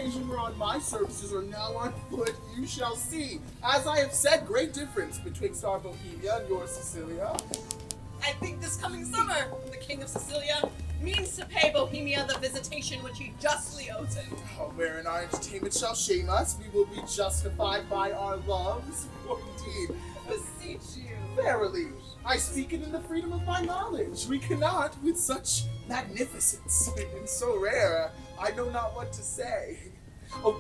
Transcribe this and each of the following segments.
occasion whereon my services are now on foot, you shall see, as I have said, great difference betwixt our Bohemia and your Sicilia. I think this coming summer, the King of Sicilia means to pay Bohemia the visitation which he justly owes him. Wherein our entertainment shall shame us, we will be justified by our loves. For indeed, Beseech you. verily, I speak it in the freedom of my knowledge. We cannot, with such magnificence, and so rare, I know not what to say.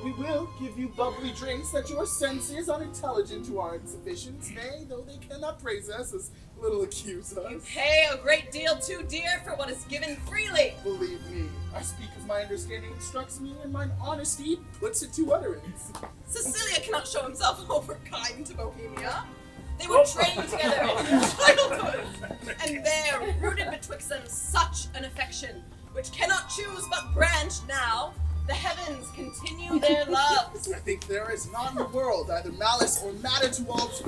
We will give you bubbly drinks that your senses, unintelligent to our insufficiency, nay, though they cannot praise us, as little accuse us. You pay a great deal too dear for what is given freely. Believe me, I speak as my understanding instructs me, and mine honesty puts it to utterance. Sicilia cannot show himself overkind to Bohemia. They were trained together in childhood, and there, rooted betwixt them such an affection, which cannot choose but branch now, the heavens continue their loves. I think there is not in the world either malice or matter to alter.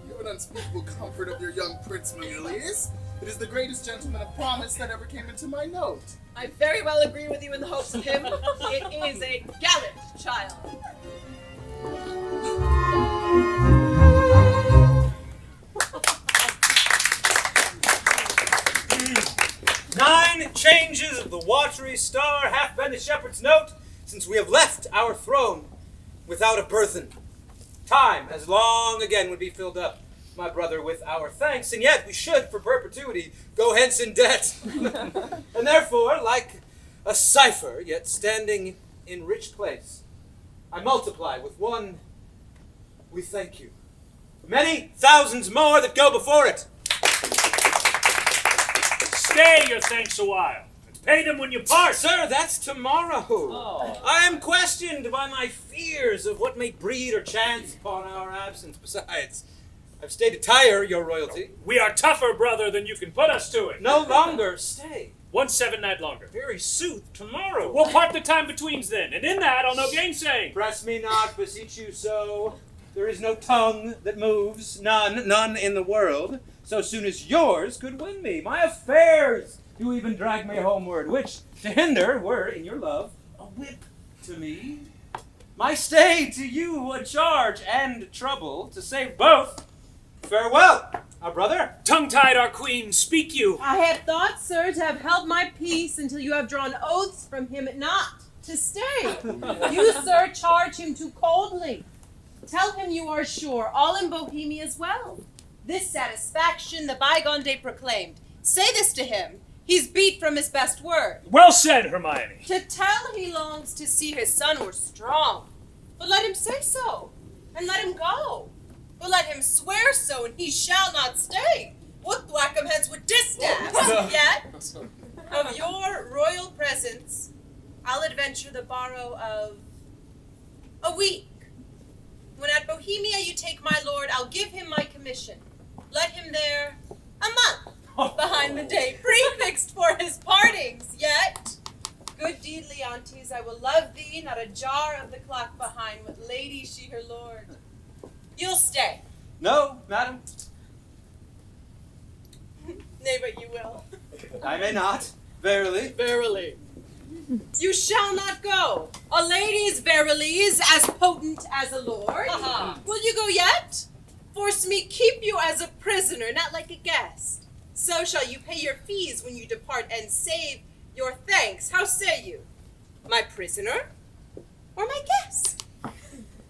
You an unspeakable comfort of your young prince, Mamilius. It is the greatest gentleman of promise that ever came into my note. I very well agree with you in the hopes of him. It is a gallant child. 9 changes of the watery star hath been the shepherd's note since we have left our throne without a burthen. Time as long again would be filled up, my brother, with our thanks, and yet we should, for perpetuity, go hence in debt. And therefore, like a cipher, yet standing in rich place, I multiply with one, we thank you. Many thousands more that go before it. Stay your thanks a while, and pay them when you part. Sir, that's tomorrow. Oh. I am questioned by my fears of what may breed or chance upon our absence. Besides, I've stayed to tire your royalty. We are tougher, brother, than you can put us to it. No longer stay. 1 7-night longer. Very sooth, tomorrow. We'll part the time betweens then, and in that I'll no gainsaying. Press me not, beseech you so. There is no tongue that moves, none in the world, so soon as yours could win me. My affairs do even drag me homeward, which to hinder were, in your love, a whip to me. My stay to you a charge and trouble, to save both. Farewell, our brother. Tongue-tied, our queen, speak you. I had thought, sir, to have held my peace until you have drawn oaths from him not to stay. You, sir, charge him too coldly. Tell him you are sure all in Bohemia is well. This satisfaction the bygone day proclaimed. Say this to him. He's beat from his best word. Well said, Hermione. To tell he longs to see his son were strong. But let him say so, and let him go. But let him swear so, and he shall not stay. What thwackum heads would distaff? Yet, of your royal presence, I'll adventure the borrow of a week. When at Bohemia you take my lord, I'll give him my commission. Let him there a month behind the day prefixed for his partings. Yet, good deed, Leontes, I will love thee, not a jar of the clock behind, what lady she her lord. You'll stay. No, madam. Nay, but you will. I may not, verily. Verily. You shall not go. A lady's verily is as potent as a lord. Will you go yet? Force me keep you as a prisoner, not like a guest. So shall you pay your fees when you depart and save your thanks. How say you? My prisoner or my guest?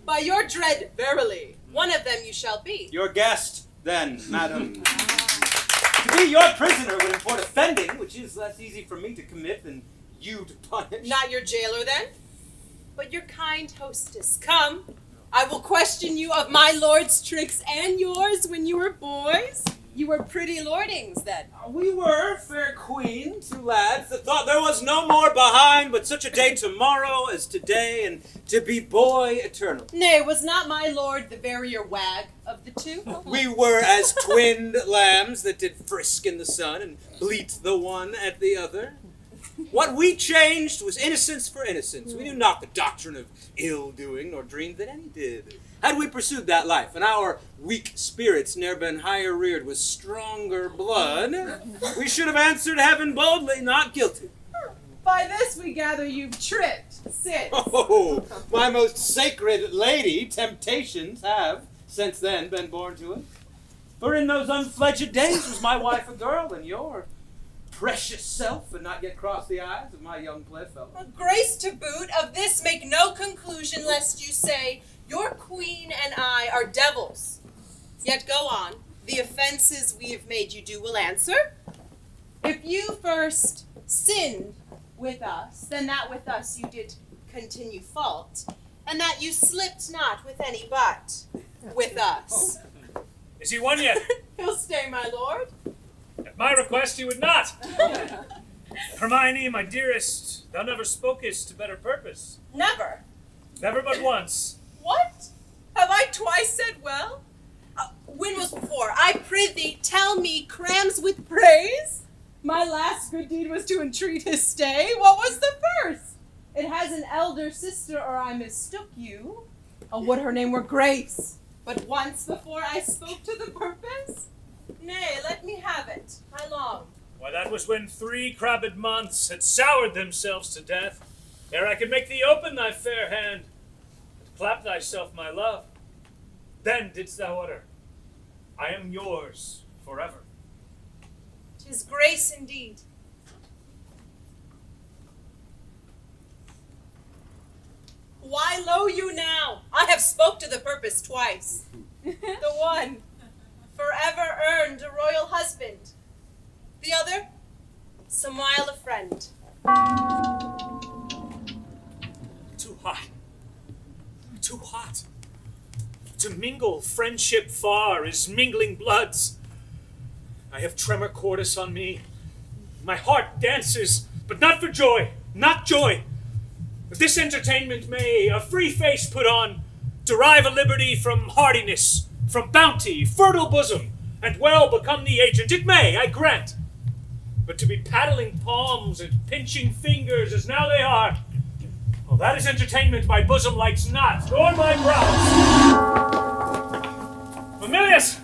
By your dread verily, one of them you shall be. Your guest, then, madam. To be your prisoner would import offending, which is less easy for me to commit than you to punish. Not your jailer then, but your kind hostess. Come, I will question you of my lord's tricks and yours when you were boys. You were pretty lordings then. We were, fair queen, 2 lads that thought there was no more behind but such a day tomorrow as today, and to be boy eternal. Nay, was not my lord the verier wag of the two? We were as twinned lambs that did frisk in the sun and bleat the one at the other. What we changed was innocence for innocence. We knew not the doctrine of ill-doing, nor dreamed that any did. Had we pursued that life, and our weak spirits ne'er been higher reared with stronger blood, we should have answered heaven boldly, not guilty. By this we gather you've tripped. Sit. Oh, my most sacred lady, temptations have since then been born to us. For in those unfledged days was my wife a girl, and your precious self had not yet crossed the eyes of my young playfellow. Grace to boot, of this make no conclusion, lest you say, your queen and I are devils. Yet go on, the offenses we have made you do will answer. If you first sinned with us, then that with us you did continue fault, and that you slipped not with any but with us. Is he one yet? He'll stay, my lord. At my request he would not. Hermione, my dearest, thou never spokest to better purpose. Never. Never but once. What? Have I twice said well? When was before? I prithee, tell me, crams with praise? My last good deed was to entreat his stay. What was the first? It has an elder sister, or I mistook you. Oh, would her name were Grace. But once before I spoke to the purpose? Nay, let me have it. How long? Why, that was when 3 crabbed months had soured themselves to death, ere I could make thee open thy fair hand, and clap thyself my love. Then didst thou utter, I am yours forever. 'Tis grace indeed. Why lo you now? I have spoke to the purpose twice. The one, forever earned a royal husband. The other, some while a friend. Too hot. Too hot. To mingle friendship far is mingling bloods. I have tremor cordis on me. My heart dances, but not for joy, not joy. If this entertainment may a free face put on, derive a liberty from hardiness, from bounty, fertile bosom, and well become the agent, it may, I grant. But to be paddling palms and pinching fingers as now they are, well, that is entertainment my bosom likes not, nor my brows. Mamilius,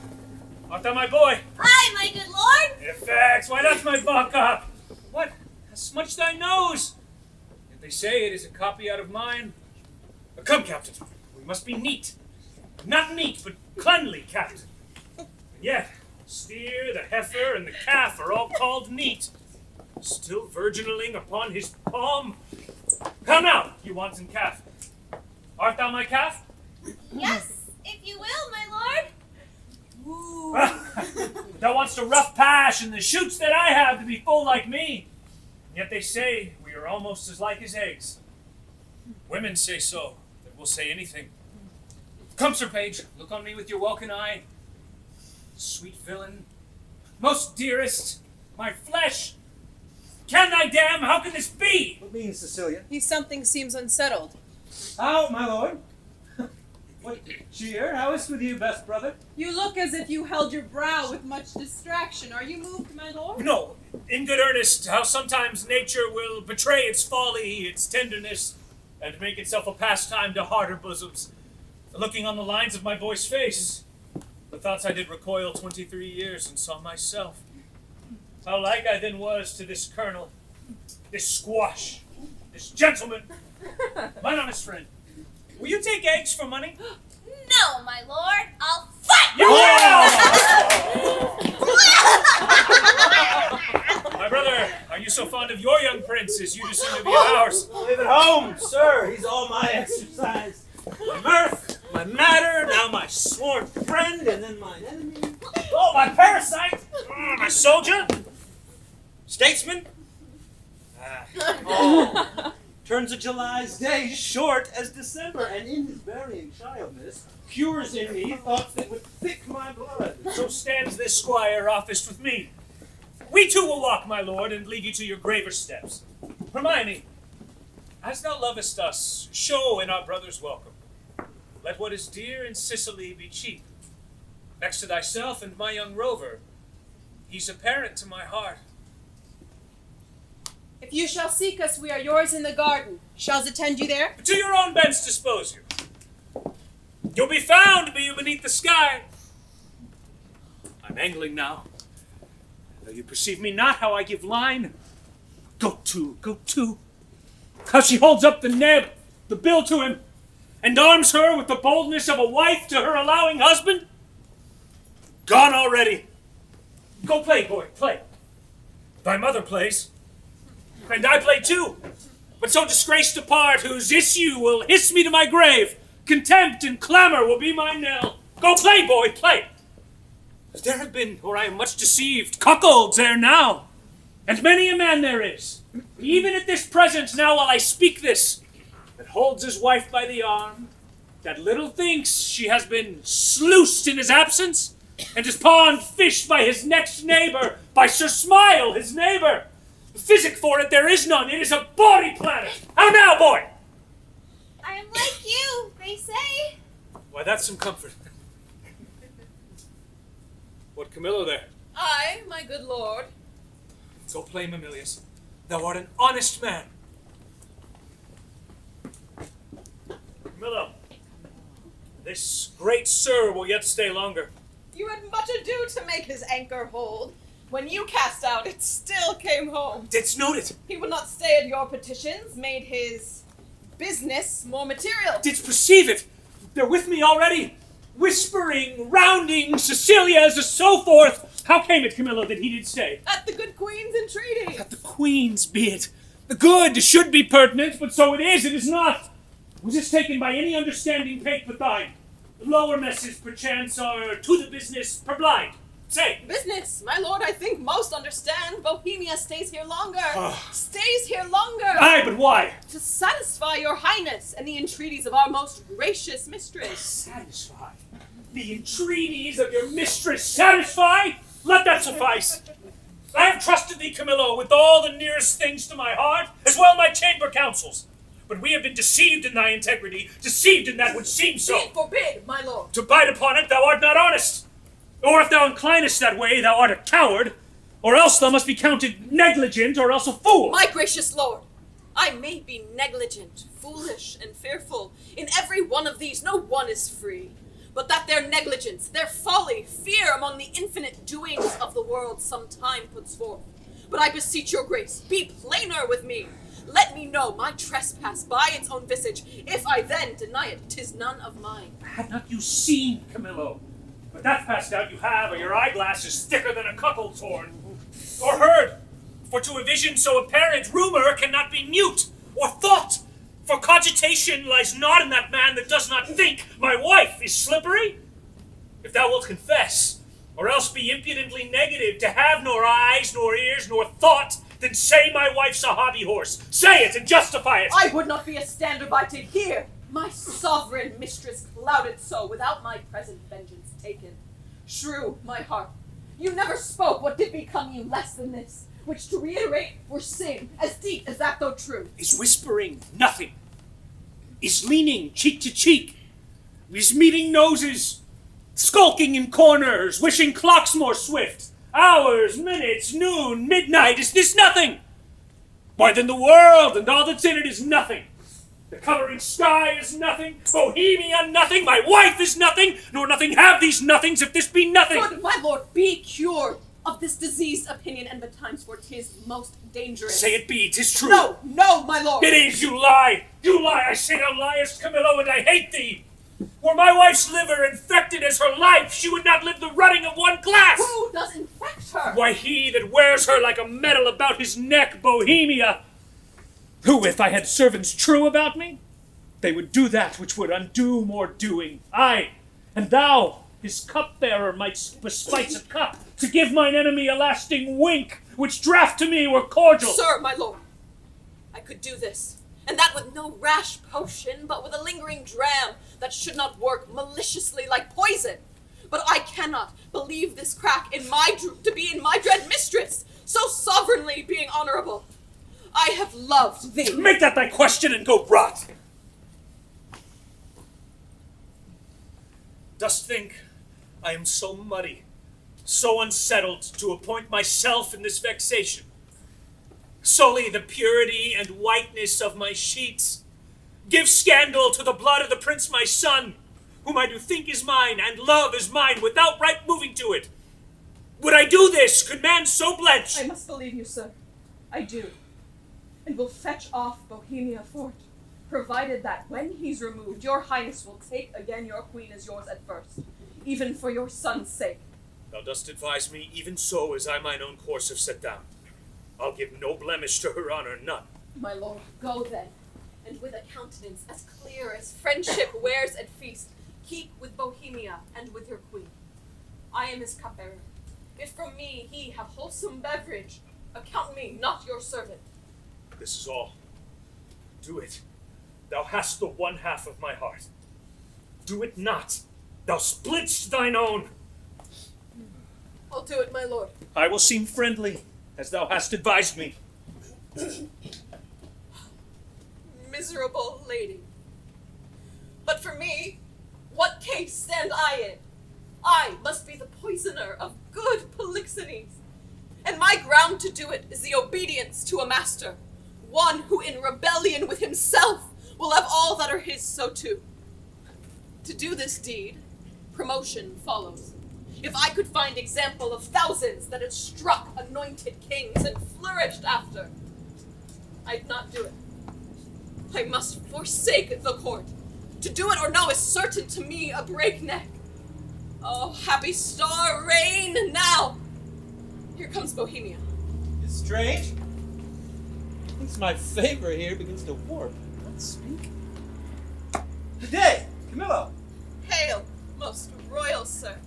art thou my boy? Aye, my good lord. Effects, why that's my buck up. What, hast smudged thy nose? Yet they say it is a copy out of mine. But come, Captain, we must be neat. Not neat, but cleanly, Captain. And yet, the steer, the heifer, and the calf are all called neat. Still virginaling upon his palm. Come now, you wanton calf. Art thou my calf? Yes, if you will, my lord. Thou wants to rough pash in the shoots that I have to be full like me. And yet they say we are almost as like as eggs. Women say so, that will say anything. Come, Sir Page, look on me with your welkin eye. Sweet villain, most dearest, my flesh. Can I damn, how can this be? What means, Cecilia? Something seems unsettled. How, my lord? What cheer? How is it with you, best brother? You look as if you held your brow with much distraction. Are you moved, my lord? No, in good earnest, how sometimes nature will betray its folly, its tenderness, and make itself a pastime to harder bosoms. Looking on the lines of my boy's face, the thoughts I did recoil 23 years and saw myself. How like I then was to this colonel, this squash, this gentleman, mine honest friend. Will you take eggs for money? No, my lord. I'll fight. You will! My brother, are you so fond of your young prince as you do seem to be of ours? Leave it home, sir. He's all my exercise. My mirth, my matter, now my sworn friend, and then mine enemy. Oh, my parasite! My soldier! Statesman! Turns a July's day short as December, and in his varying childness cures in me thoughts that would thick my blood. So stands this squire officed with me. We two will walk, my lord, and lead you to your graver steps. Hermione, as thou lovest us, show in our brother's welcome. Let what is dear in Sicily be cheap. Next to thyself and my young rover, he's a parent to my heart. If you shall seek us, we are yours in the garden. Shall's attend you there? To your own bents dispose you. You'll be found, be you beneath the sky. I'm angling now. Though you perceive me not how I give line, Go to. How she holds up the bill to him, and arms her with the boldness of a wife to her allowing husband? Gone already. Go play, boy, play. Thy mother plays, and I play too, but so disgraced a part whose issue will hiss me to my grave. Contempt and clamor will be my knell. Go play, boy, play. There have been, or I am much deceived, cuckolds ere now, and many a man there is, even at this present now while I speak this, that holds his wife by the arm, that little thinks she has been sluiced in his absence, and is pond fished by his next neighbor, by Sir Smile, his neighbor. Physic for it there is none, it is a bawdy planet. How now, boy? I am like you, they say. Why, that's some comfort. What, Camillo there? Aye, my good lord. Go play, Mamilius. Thou art an honest man. Camillo, this great sir will yet stay longer. You had much ado to make his anchor hold. When you cast out, it still came home. Didst note it? He would not stay at your petitions, made his business more material. Didst perceive it? They're with me already. Whispering, rounding, Cecilia's, and so forth. How came it, Camillo, that he did stay? At the good queen's entreaty. At the queen's be it. The good should be pertinent, but so it is not. Was this taken by any understanding pate but thine? The lower messes, perchance, are to the business purblind. Say. Business, my lord, I think most understand. Bohemia stays here longer. Ah. Stays here longer. Aye, but why? To satisfy your highness and the entreaties of our most gracious mistress. Satisfy? The entreaties of your mistress satisfy? Let that suffice. I have trusted thee, Camillo, with all the nearest things to my heart, as well my chamber counsels. But we have been deceived in thy integrity, deceived in that which seems so. Be it forbid, my lord. To bite upon it, thou art not honest. Or if thou inclinest that way, thou art a coward, or else thou must be counted negligent, or else a fool. My gracious lord, I may be negligent, foolish, and fearful. In every one of these, no one is free. But that their negligence, their folly, fear among the infinite doings of the world some time puts forth. But I beseech your grace, be plainer with me. Let me know my trespass by its own visage. If I then deny it, 'tis none of mine. Had not you seen, Camillo? But that passed out you have, or your eyeglass is thicker than a cuckold's horn. Or heard, for to a vision so apparent, rumor cannot be mute, or thought. For cogitation lies not in that man that does not think. My wife is slippery? If thou wilt confess, or else be impudently negative, to have nor eyes, nor ears, nor thought, then say my wife's a hobby horse. Say it and justify it. I would not be a stander by to hear my sovereign mistress clouded so without my present vengeance taken. Shrew, my heart, you never spoke what did become you less than this, which to reiterate were sin, as deep as that though true. Is whispering nothing, is leaning cheek to cheek, is meeting noses, skulking in corners, wishing clocks more swift, hours, minutes, noon, midnight, is this nothing? Why then the world and all that's in it is nothing. The covering sky is nothing, Bohemia nothing, my wife is nothing, nor nothing have these nothings if this be nothing. Good, my lord, be cured of this diseased opinion, and betimes for 'tis most dangerous. Say it be, 'tis true. No, no, my lord. It is, you lie, I say thou liest, Camillo, and I hate thee. Were my wife's liver infected as her life, she would not live the rutting of one glass. Who does infect her? Why, he that wears her like a medal about his neck, Bohemia. Who, if I had servants true about me, they would do that which would undo more doing. Aye, and thou, his cupbearer, might bespice a cup to give mine enemy a lasting wink, which draught to me were cordial. Sir, my lord, I could do this, and that with no rash potion, but with a lingering dram that should not work maliciously like poison. But I cannot believe this crack to be in my dread mistress, so sovereignly being honorable. I have loved thee. Make that thy question and go rot. Dost think I am so muddy, so unsettled to appoint myself in this vexation? Sully the purity and whiteness of my sheets. Give scandal to the blood of the prince my son, whom I do think is mine and love is mine without right moving to it. Would I do this? Could man so blench? I must believe you, sir. I do. and will fetch off Bohemia fort, provided that when he's removed, your highness will take again your queen as yours at first, even for your son's sake. Thou dost advise me, even so as I mine own course have set down. I'll give no blemish to her honor, none. My lord, Go then, and with a countenance as clear as friendship wears at feast, keep with Bohemia and with your queen. I am his cupbearer. If from me he have wholesome beverage, account me not your servant. This is all. Do it. Thou hast the one half of my heart. Do it not. Thou splitst thine own. I'll do it, my lord. I will seem friendly, as thou hast advised me. Miserable lady. But for me, what case stand I in? I must be the poisoner of good Polixenes, and my ground to do it is the obedience to a master, one who in rebellion with himself will have all that are his so too. To do this deed, promotion follows. If I could find example of thousands that had struck anointed kings and flourished after, I'd not do it. I must forsake the court. To do it or no is certain to me a breakneck. Oh, happy star, reign now! Here comes Bohemia. It's strange. It's my favor here begins to warp. Let's speak. Good day, Camillo. Hail, most royal sir.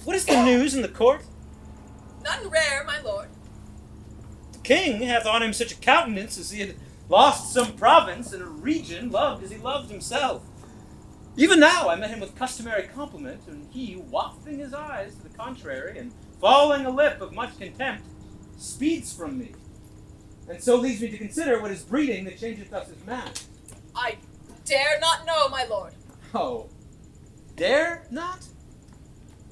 What is the news in the court? None rare, my lord. The king hath on him such a countenance as he had lost some province and a region loved as he loved himself. Even now I met him with customary compliment, and he, wafting his eyes to the contrary, and falling a lip of much contempt, speeds from me. And so leads me to consider what is breeding that changeth thus his man. I dare not know, my lord. Oh, dare not?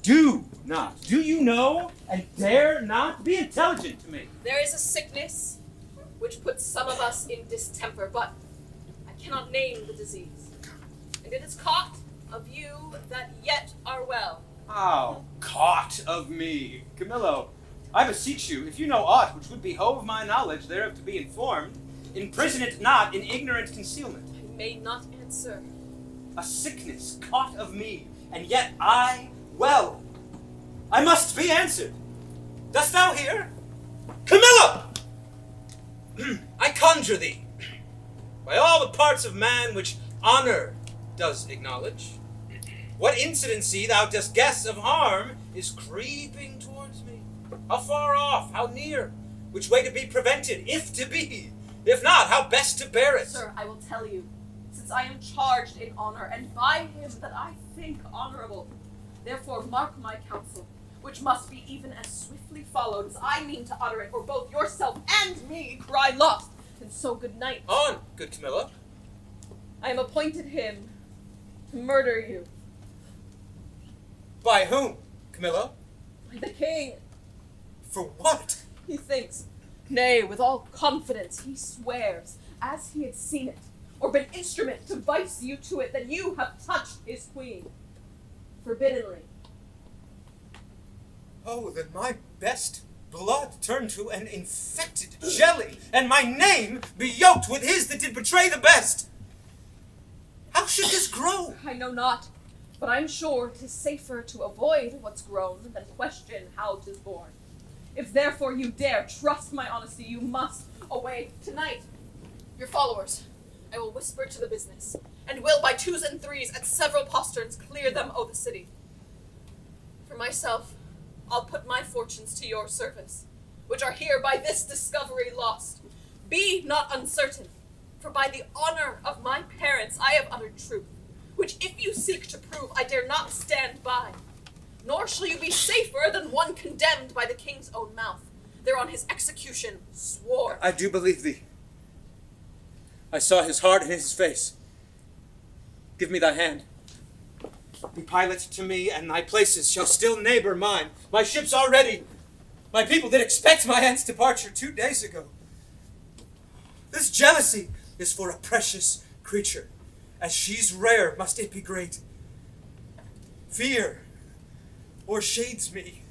Do not. Do you know and dare not? Be intelligent to me. There is a sickness which puts some of us in distemper, but I cannot name the disease. And it is caught of you that yet are well. How caught of me? Camillo, I beseech you, if you know aught which would behove my knowledge thereof to be informed, imprison it not in ignorant concealment. I may not answer. A sickness caught of me, and yet I well. I must be answered. Dost thou hear? Camillo! I conjure thee, by all the parts of man which honor does acknowledge, what incidency thou dost guess of harm is creeping towards me. How far off, how near, which way to be prevented, if to be, if not, how best to bear it. Sir, I will tell you, since I am charged in honor, and by him that I think honorable. Therefore mark my counsel, which must be even as swiftly followed as I mean to utter it, or both yourself and me cry lost, and so good night. On, good Camilla. I am appointed him to murder you. By whom, Camilla? By the king, For what? he thinks. Nay, with all confidence, he swears, as he had seen it, or been instrument to vice you to it, that you have touched his queen. Forbiddenly. Oh, then my best blood turn to an infected jelly, and my name be yoked with his that did betray the best. How should this grow? I know not, but I'm sure 'tis safer to avoid what's grown than question how 'tis born. If therefore you dare trust my honesty, you must away tonight. Your followers, I will whisper to the business, and will by twos and threes at several posterns clear them o' the city. For myself, I'll put my fortunes to your service, which are here by this discovery lost. Be not uncertain, for by the honor of my parents I have uttered truth, which if you seek to prove, I dare not stand by. Nor shall you be safer than one condemned by the king's own mouth. There on his execution swore. I do believe thee. I saw his heart in his face. Give me thy hand. Be pilot to me, and thy places shall still neighbor mine. My ships are ready. My people did expect my aunt's departure 2 days ago. This jealousy is for a precious creature. As she's rare, must it be great. Fear o'ershades me.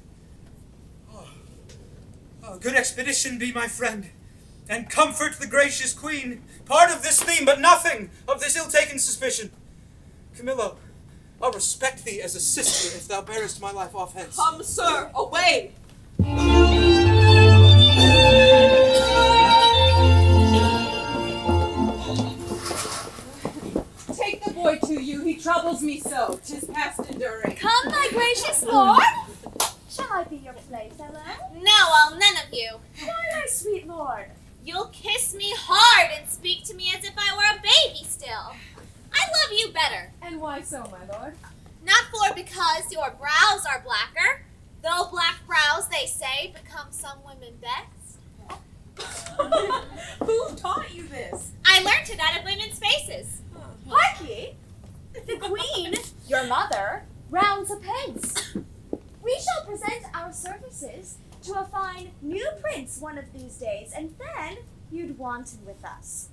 Oh, good expedition be my friend. and comfort the gracious queen. Part of this theme, but nothing of this ill-taken suspicion. Camillo, I'll respect thee as a sister if thou bearest my life off hence. Come, sir, away! Take the boy to you, he troubles me so. 'Tis past enduring. Come, my gracious lord. Shall I be your playfellow? No, I'll none of you. Why, my sweet lord? You'll kiss me hard and speak to me as if I were a baby still. I love you better. And why so, my lord? Not for because your brows are blacker, though black brows, they say, become some women best. Who taught you this? I learnt it out of women's faces. Hark ye, the queen, your mother, rounds apace. We shall present our services to a fine new prince one of these days, and then you'd wanton with us.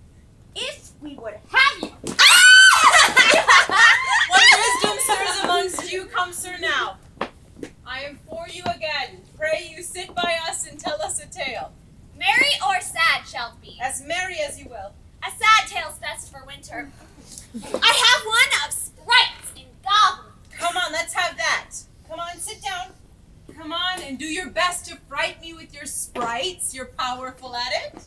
If we would have you. What wisdom stirs amongst you, come, sir, now. I am for you again. Pray you sit by us and tell us a tale. Merry or sad shall it be. As merry as you will. A sad tale's best for winter. I have one of sprites and goblins. Come on, let's have that. Come on, sit down. Come on and do your best to fright me with your sprites. You're powerful at it.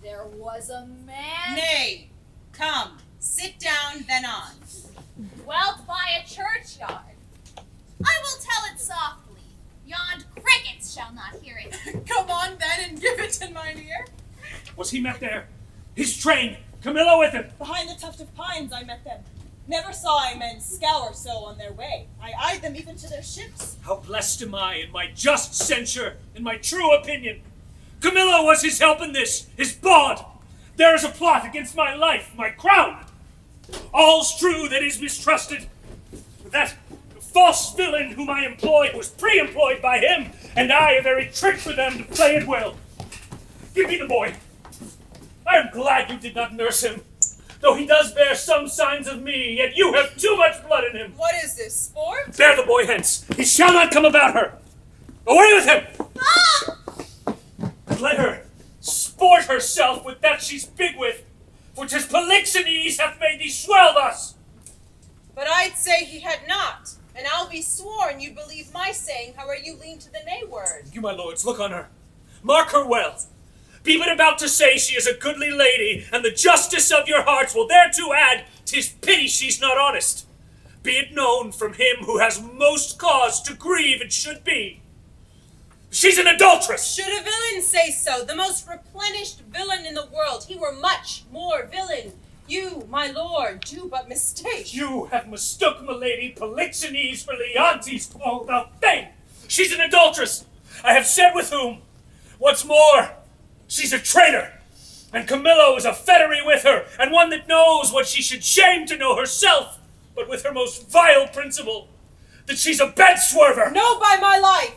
There was a man Nay, come, sit down, then on. dwelt by a churchyard. I will tell it softly. Yond crickets shall not hear it. Come on then and give it in mine ear. Was he met there? His train, Camillo with him. Behind the tuft of pines I met them. Never saw I men scour so on their way. I eyed them even to their ships. How blessed am I in my just censure, in my true opinion. Camillo was his help in this, his bawd. There is a plot against my life, my crown. All's true that is mistrusted. That false villain whom I employed was pre-employed by him, and I a very trick for them to play it well. Give me the boy. I am glad you did not nurse him. Though he does bear some signs of me, yet you have too much blood in him. What is this, sport? Bear the boy hence. He shall not come about her. Away with him! And let her sport herself with that she's big with, for 'tis Polixenes hath made thee swell thus. But I'd say he had not, and I'll be sworn you believe my saying, however you lean to the nay word. You, my lords, look on her. Mark her well. Be but about to say she is a goodly lady, and the justice of your hearts will thereto add, 'tis pity she's not honest. Be it known from him who has most cause to grieve it should be. She's an adulteress! Should a villain say so, the most replenished villain in the world, he were much more villain. You, my lord, do but mistake. You have mistook milady Polixenes for Leontes called a thing. She's an adulteress. I have said with whom. What's more, she's a traitor. And Camillo is a fettery with her, and one that knows what she should shame to know herself, but with her most vile principle, that she's a bed swerver. No, by my life!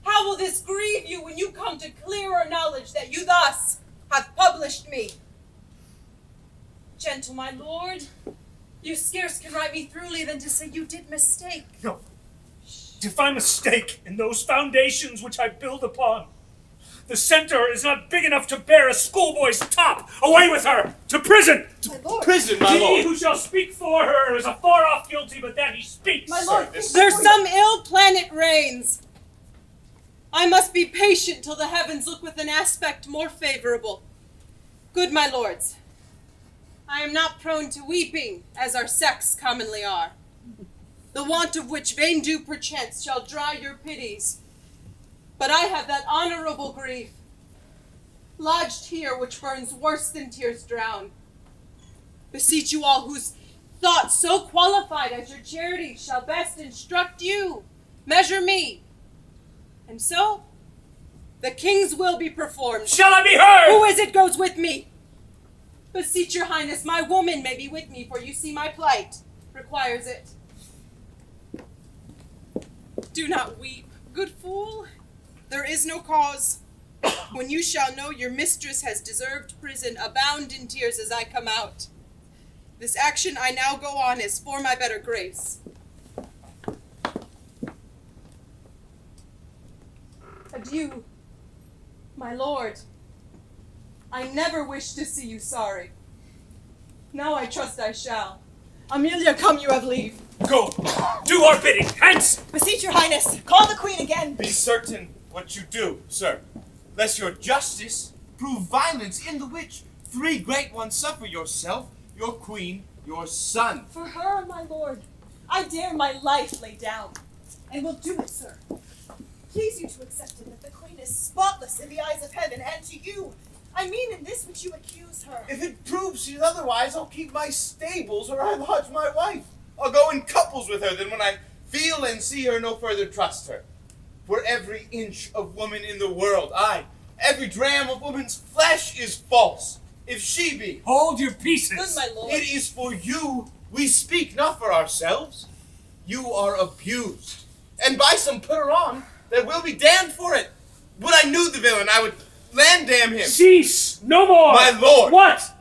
How will this grieve you when you come to clearer knowledge that you thus have published me? Gentle my lord, you scarce can write me throughly than to say you did mistake. No. If I mistake in those foundations which I build upon, the center is not big enough to bear a schoolboy's top. Away with her! To prison! Prison, my He lord. who shall speak for her is a far off guilty, but that he speaks. My lord, There's some ill planet reigns. I must be patient till the heavens look with an aspect more favorable. Good my lords, I am not prone to weeping, as our sex commonly are, the want of which vain do perchance shall dry your pities. But I have that honorable grief, lodged here, which burns worse than tears drown. Beseech you all, whose thoughts so qualified as your charity shall best instruct you, measure me. And so, the king's will be performed. Shall I be heard? Who is it goes with me? Beseech your highness, my woman may be with me, for you see my plight requires it. Do not weep, good fool. There is no cause. When you shall know your mistress has deserved prison, abound in tears as I come out. This action I now go on is for my better grace. Adieu, my lord. I never wished to see you sorry. Now I trust I shall. Amelia, come, you have leave. Go! Do our bidding! Hence! Beseech your highness, call the queen again. Be certain what you do, sir, lest your justice prove violence, in the which 3 great ones suffer: yourself, your queen, your son. For her, my lord, I dare my life lay down, and will do it, sir. Please you to accept it that the queen is spotless in the eyes of heaven, and to you, I mean in this which you accuse her. If it proves she's otherwise, I'll keep my stables or I lodge my wife. I'll go in couples with her, then when I feel and see her, no further trust her. For every inch of woman in the world, aye, every dram of woman's flesh is false. If she be, Hold your pieces! Good, my lord. it is for you we speak, not for ourselves. You are abused, and by some putter on that will be damned for it. Would I knew the villain, I would land damn him. Cease! No more! My lord! What?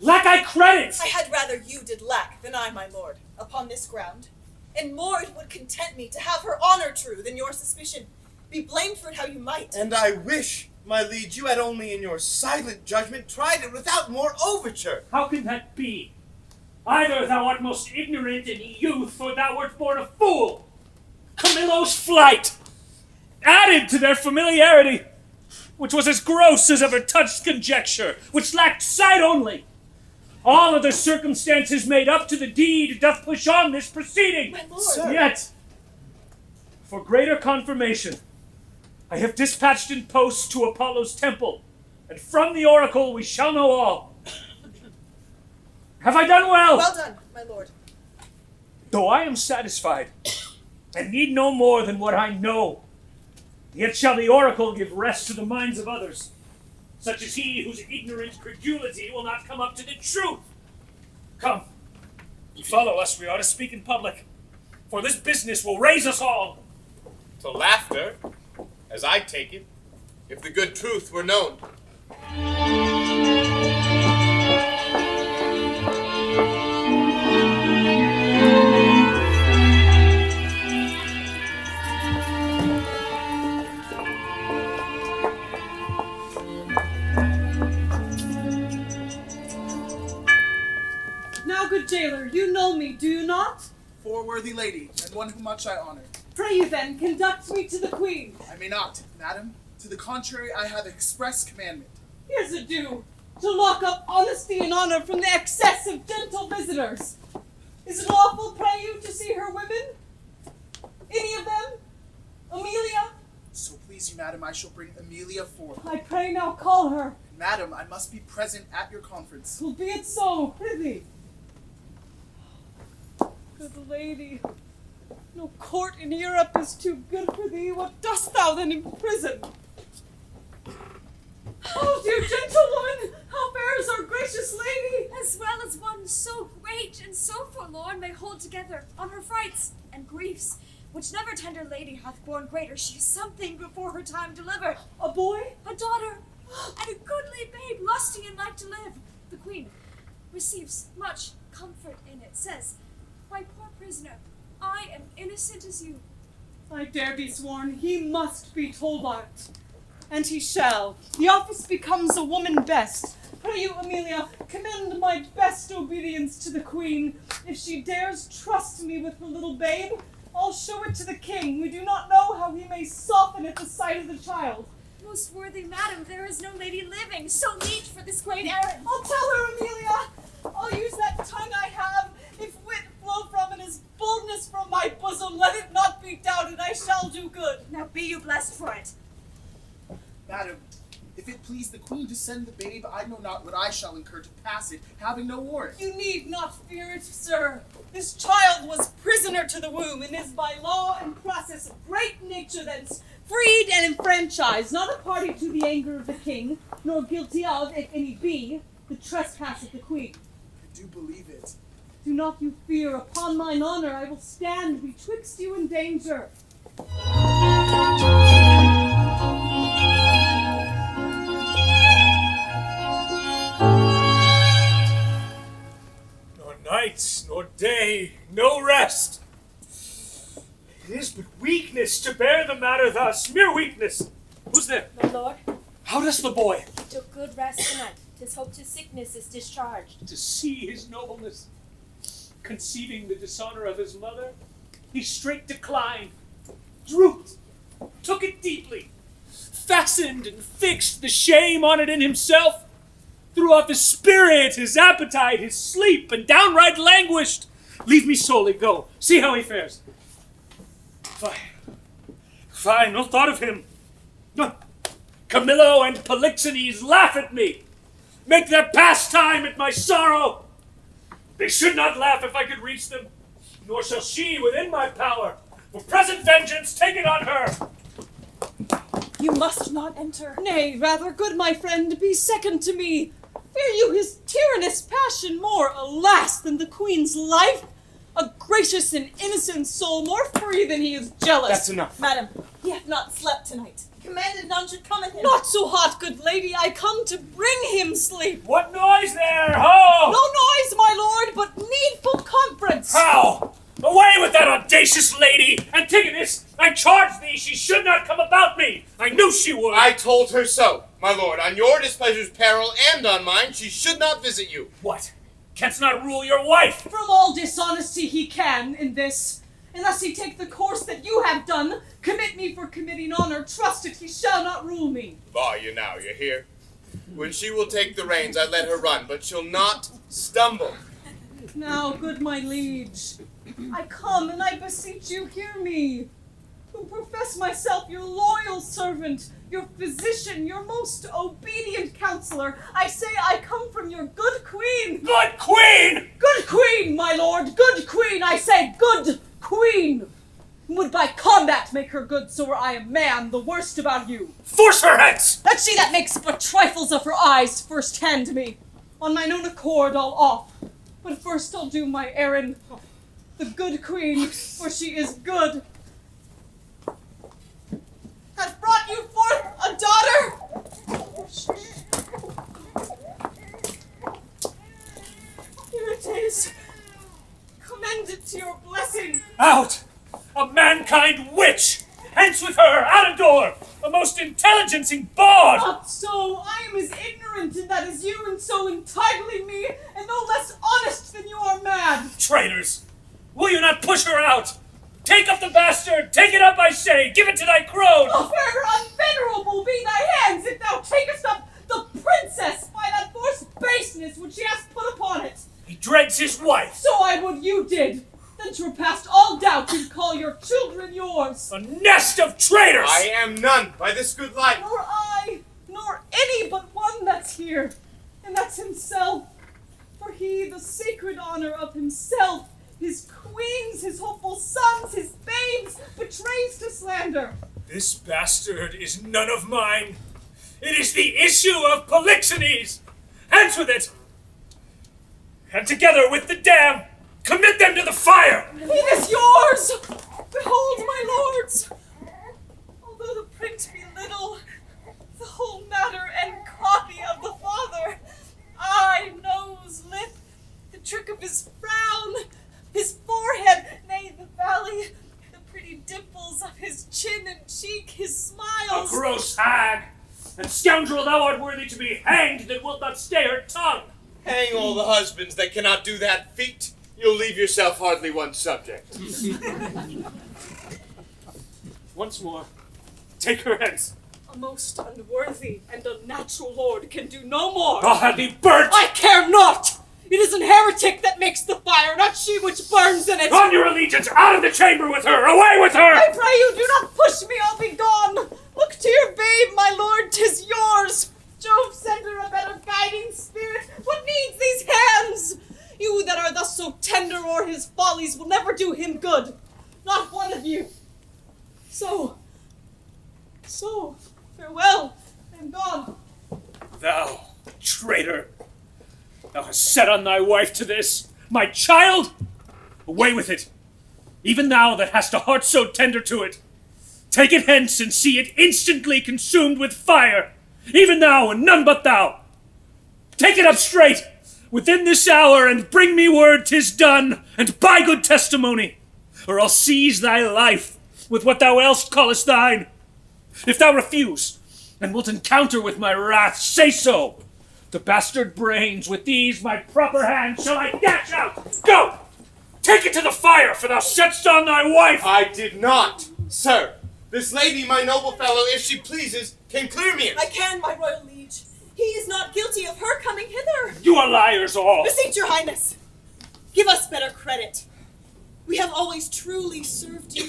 Lack I credit? I had rather you did lack than I, my lord, upon this ground. And more it would content me to have her honor true than your suspicion. Be blamed for it how you might. And I wish, my liege, you had only in your silent judgment tried it without more overture. How can that be? Either thou art most ignorant in youth, or thou wert born a fool. Camillo's flight added to their familiarity, which was as gross as ever touched conjecture, which lacked sight only. All other circumstances made up to the deed doth push on this proceeding. My lord. Sir. Yet, for greater confirmation, I have dispatched in post to Apollo's temple, and from the oracle we shall know all. Have I done well? Well done, my lord. Though I am satisfied, and need no more than what I know, yet shall the oracle give rest to the minds of others, such as he whose ignorant credulity will not come up to the truth. Come, ye follow us, we ought to speak in public, for this business will raise us all. To laughter, as I take it, if the good truth were known. Now, good jailer, you know me, do you not? For worthy lady, and one whom much I honor. Pray you then, conduct me to the queen. I may not, madam. To the contrary, I have express commandment. Here's a due, to lock up honesty and honor from the excess of gentle visitors. Is it lawful, pray you, to see her women? Any of them? Amelia? So please you, madam, I shall bring Amelia forth. I pray now call her. Madam, I must be present at your conference. Will be it so, prithee. Good lady, no court in Europe is too good for thee. What dost thou then in prison? Oh, dear gentlewoman, how fares our gracious lady? As well as one so great and so forlorn may hold together on her frights and griefs, which never tender lady hath borne greater. She is something before her time delivered. A boy? A daughter, and a goodly babe, lusty and like to live. The queen receives much comfort in it, says, my poor prisoner, I am innocent as you. I dare be sworn he must be told on't. And he shall. The office becomes a woman best. Pray you, Amelia, commend my best obedience to the queen. If she dares trust me with her little babe, I'll show it to the king. We do not know how he may soften at the sight of the child. Most worthy madam, there is no lady living so meet for this great errand. I'll tell her, Amelia. I'll use that tongue I have. If wit flow from it as boldness from my bosom, let it not be doubted. I shall do good. Now be you blessed for it. Madam, if it please the queen to send the babe, I know not what I shall incur to pass it, having no warrant. You need not fear it, sir. This child was prisoner to the womb, and is by law and process of great nature thence freed and enfranchised, not a party to the anger of the king, nor guilty of, if any be, the trespass of the queen. I do believe it. Do not you fear, upon mine honor I will stand betwixt you and danger. Nor night, nor day, no rest. It is but weakness to bear the matter thus, mere weakness. Who's there? My lord, How does the boy? He took good rest tonight. 'Tis hoped his sickness is discharged. To see his nobleness, conceiving the dishonor of his mother, he straight declined, drooped, took it deeply, fastened and fixed the shame on it in himself, threw off his spirit, his appetite, his sleep, and downright languished. Leave me solely, go, see how he fares. Fine, no thought of him. Camillo and Polixenes laugh at me, make their pastime at my sorrow. They should not laugh if I could reach them, nor shall she within my power. For present vengeance, take it on her. You must not enter. Nay, rather, good my friend, be second to me. Fear you his tyrannous passion more, alas, than the queen's life? A gracious and innocent soul, more free than he is jealous. That's enough. Madam, he hath not slept tonight. Commanded none should come at him. Not so hot, good lady, I come to bring him sleep. What noise there, ho! No noise, my lord, but needful conference. How? Away with that audacious lady! Antigonus, I charge thee she should not come about me! I knew she would! I told her so, my lord. On your displeasure's peril and on mine, she should not visit you. What? Canst not rule your wife? From all dishonesty he can in this. Unless he take the course that you have done, commit me for committing honor, trust it, he shall not rule me. Bar you now, you hear? When she will take the reins, I let her run, but she'll not stumble. Now, good my liege, I come and I beseech you hear me, who profess myself your loyal servant, your physician, your most obedient counselor. I say I come from your good queen. Good queen! Good queen, my lord, good queen, I say, good queen. Would by combat make her good, so were I a man, the worst about you. Force her hence! That she that makes but trifles of her eyes first hand me. On mine own accord I'll off, but first I'll do my errand. The good queen, for she is good, hath brought you forth a daughter. Here it is. Commend it to your blessing. Out! A mankind witch! Hence with her, out of door! A most intelligencing bawd! Not so. I am as ignorant in that as you, and so entitling me, and no less honest than you are mad. Traitors! Will you not push her out? Take up the bastard! Take it up, I say! Give it to thy crone! Oh, forever unvenerable be thy hands, if thou takest up the princess by that forced baseness which she hath put upon it. He dreads his wife! So I would you did. Then 'twere past all doubt you'd call your children yours. A nest of traitors! I am none by this good light. Nor I, nor any but one that's here, and that's himself. For he, the sacred honor of himself, his queens, his hopeful sons, his babes, betrays to slander. This bastard is none of mine. It is the issue of Polixenes. Hence with it! And together with the dam, commit them to the fire! It is yours! Behold, my lords! Although the print be little, the whole matter and copy of the father, eye, nose, lip, the trick of his frown, his forehead, nay, the valley, the pretty dimples of his chin and cheek, his A smiles. gross hag! And scoundrel, thou art worthy to be hanged that wilt not stay her tongue! Hang all the husbands that cannot do that feat. You'll leave yourself hardly one subject. Once more, take her hence. A most unworthy and unnatural lord can do no more. I'll have thee burnt! I care not! It is an heretic that makes the fire, not she which burns in it. On your allegiance, out of the chamber with her! Away with her! I pray you, do not push me, I'll be gone. Look to your babe, my lord, 'tis yours. Jove send her a better guiding spirit. What needs these hands? You that are thus so tender o'er his follies will never do him good. Not one of you. So, farewell, I am gone. Thou, traitor! Thou hast set on thy wife to this, my child? Away with it! Even thou that hast a heart so tender to it, take it hence and see it instantly consumed with fire, even thou and none but thou. Take it up straight, within this hour, and bring me word 'tis done, and by good testimony, or I'll seize thy life with what thou else callest thine. If thou refuse, and wilt encounter with my wrath, say so. The bastard brains with these my proper hands shall I dash out. Go! Take it to the fire, for thou setst on thy wife. I did not, sir. This lady, my noble fellow, if she pleases, can clear me. I can, my royal liege. He is not guilty of her coming hither. You are liars all. Beseech your highness, give us better credit. We have always truly served you,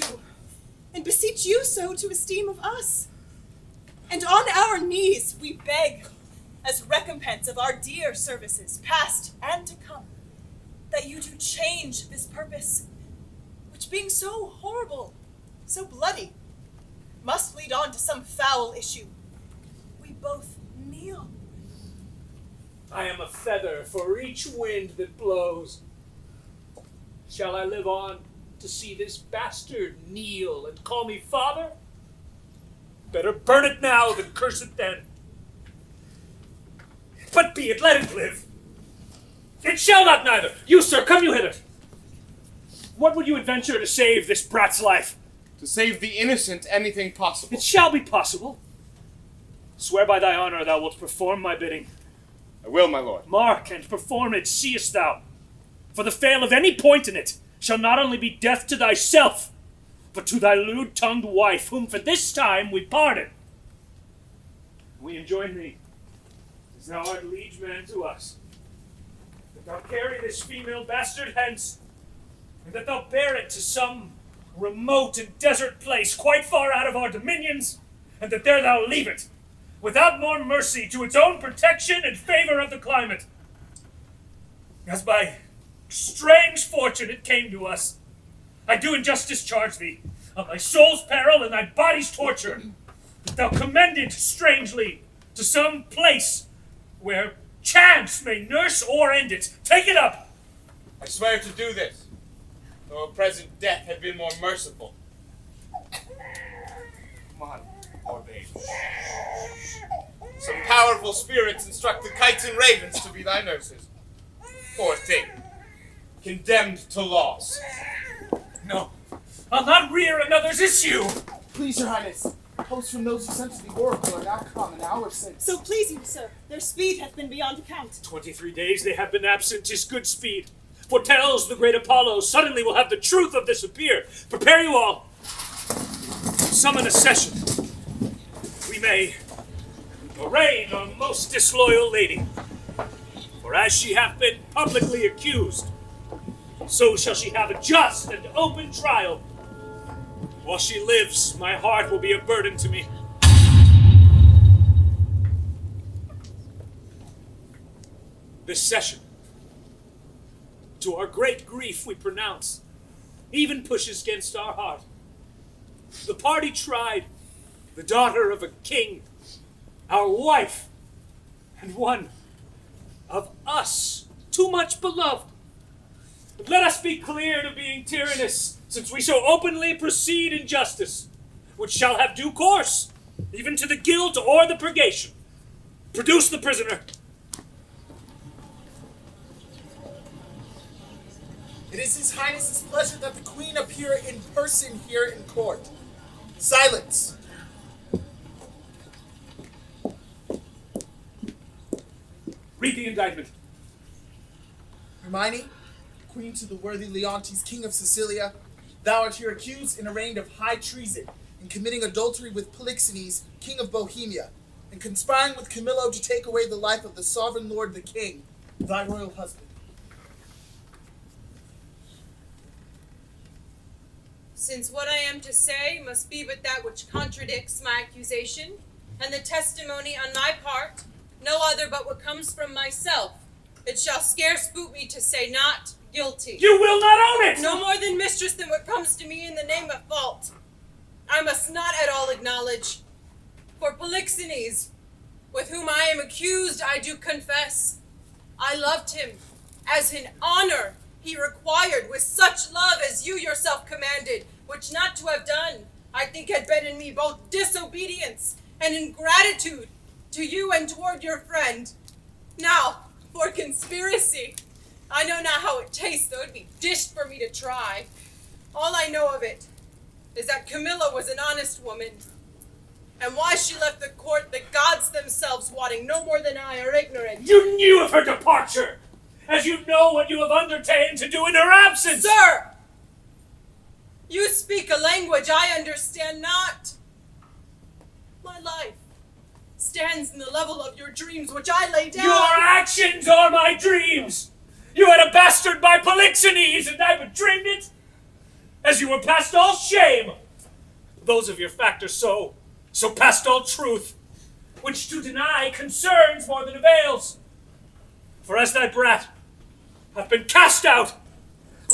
and beseech you so to esteem of us. And on our knees we beg, as recompense of our dear services, past and to come, that you do change this purpose, which being so horrible, so bloody, must lead on to some foul issue. We both kneel. I am a feather for each wind that blows. Shall I live on to see this bastard kneel and call me father? Better burn it now than curse it then. But be it, let it live. It shall not neither. You, sir, come you hither. What would you adventure to save this brat's life? To save the innocent, anything possible. It shall be possible. Swear by thy honor thou wilt perform my bidding. I will, my lord. Mark and perform it, seest thou. For the fail of any point in it shall not only be death to thyself, but to thy lewd-tongued wife, whom for this time we pardon. We enjoin thee, as thou art liege man to us, that thou carry this female bastard hence, and that thou bear it to some remote and desert place quite far out of our dominions, and that there thou leave it, without more mercy to its own protection and favor of the climate. As by strange fortune it came to us, I do in justice charge thee, of thy soul's peril and thy body's torture, that thou commend it strangely to some place where chance may nurse or end it. Take it up! I swear to do this, though a present death had been more merciful. Come on, poor babe. Some powerful spirits instruct the kites and ravens to be thy nurses. Poor thing, condemned to loss. No, I'll not rear another's issue! Please, your highness, posts from those who sent to the oracle are now come an hour since. So please you, sir, their speed hath been beyond account. 23 days they have been absent, 'tis good speed. Foretells the great Apollo, suddenly will have the truth of this appear. Prepare you all. Summon a session. We may arraign our most disloyal lady. For as she hath been publicly accused, so shall she have a just and open trial. While she lives, my heart will be a burden to me. This session, to our great grief we pronounce, even pushes against our heart. The party tried, the daughter of a king, our wife, and one of us, too much beloved. But let us be clear to being tyrannous, since we so openly proceed in justice, which shall have due course, even to the guilt or the purgation. Produce the prisoner. It is His Highness's pleasure that the Queen appear in person here in court. Silence! Read the indictment. Hermione, Queen to the worthy Leontes, King of Sicilia, thou art here accused and arraigned of high treason in committing adultery with Polixenes, King of Bohemia, and conspiring with Camillo to take away the life of the sovereign lord the king, thy royal husband. Since what I am to say must be but that which contradicts my accusation, and the testimony on my part, no other but what comes from myself, it shall scarce boot me to say not guilty. You will not own it! No more than mistress than what comes to me in the name of fault. I must not at all acknowledge. For Polixenes, with whom I am accused, I do confess. I loved him, as in honor he required, with such love as you yourself commanded, which not to have done, I think had been in me both disobedience and ingratitude to you and toward your friend. Now, for conspiracy, I know not how it tastes, though it'd be dished for me to try. All I know of it is that Camilla was an honest woman, And why she left the court, the gods themselves wotting no more than I are ignorant. You knew of her departure, as you know what you have undertaken to do in her absence. Sir! You speak a language I understand not. My life stands in the level of your dreams, which I lay down. Your actions are my dreams. You had a bastard by Polixenes, and I but dreamed it, as you were past all shame. Those of your factors so past all truth, which to deny concerns more than avails. For as thy brat hath been cast out,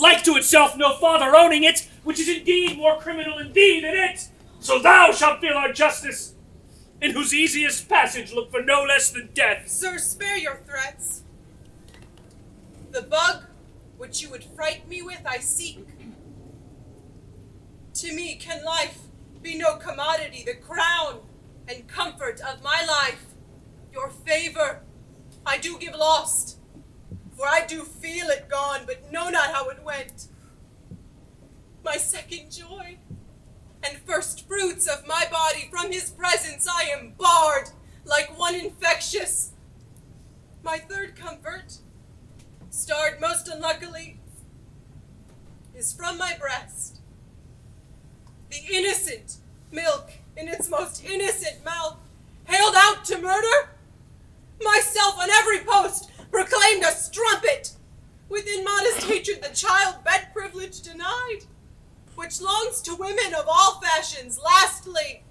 like to itself no father owning it, which is indeed more criminal in thee than it, so thou shalt feel our justice, in whose easiest passage look for no less than death. Sir, spare your threats. The bug which you would fright me with I seek. To me can life be no commodity, the crown and comfort of my life. Your favor I do give lost, for I do feel it gone, but know not how it went. My second joy and first fruits of my body, from his presence I am barred like one infectious. My third comfort, starred most unluckily, is from my breast. The innocent milk in its most innocent mouth, hailed out to murder, myself on every post proclaimed a strumpet, with immodest hatred the child bed privilege denied, which longs to women of all fashions. Lastly,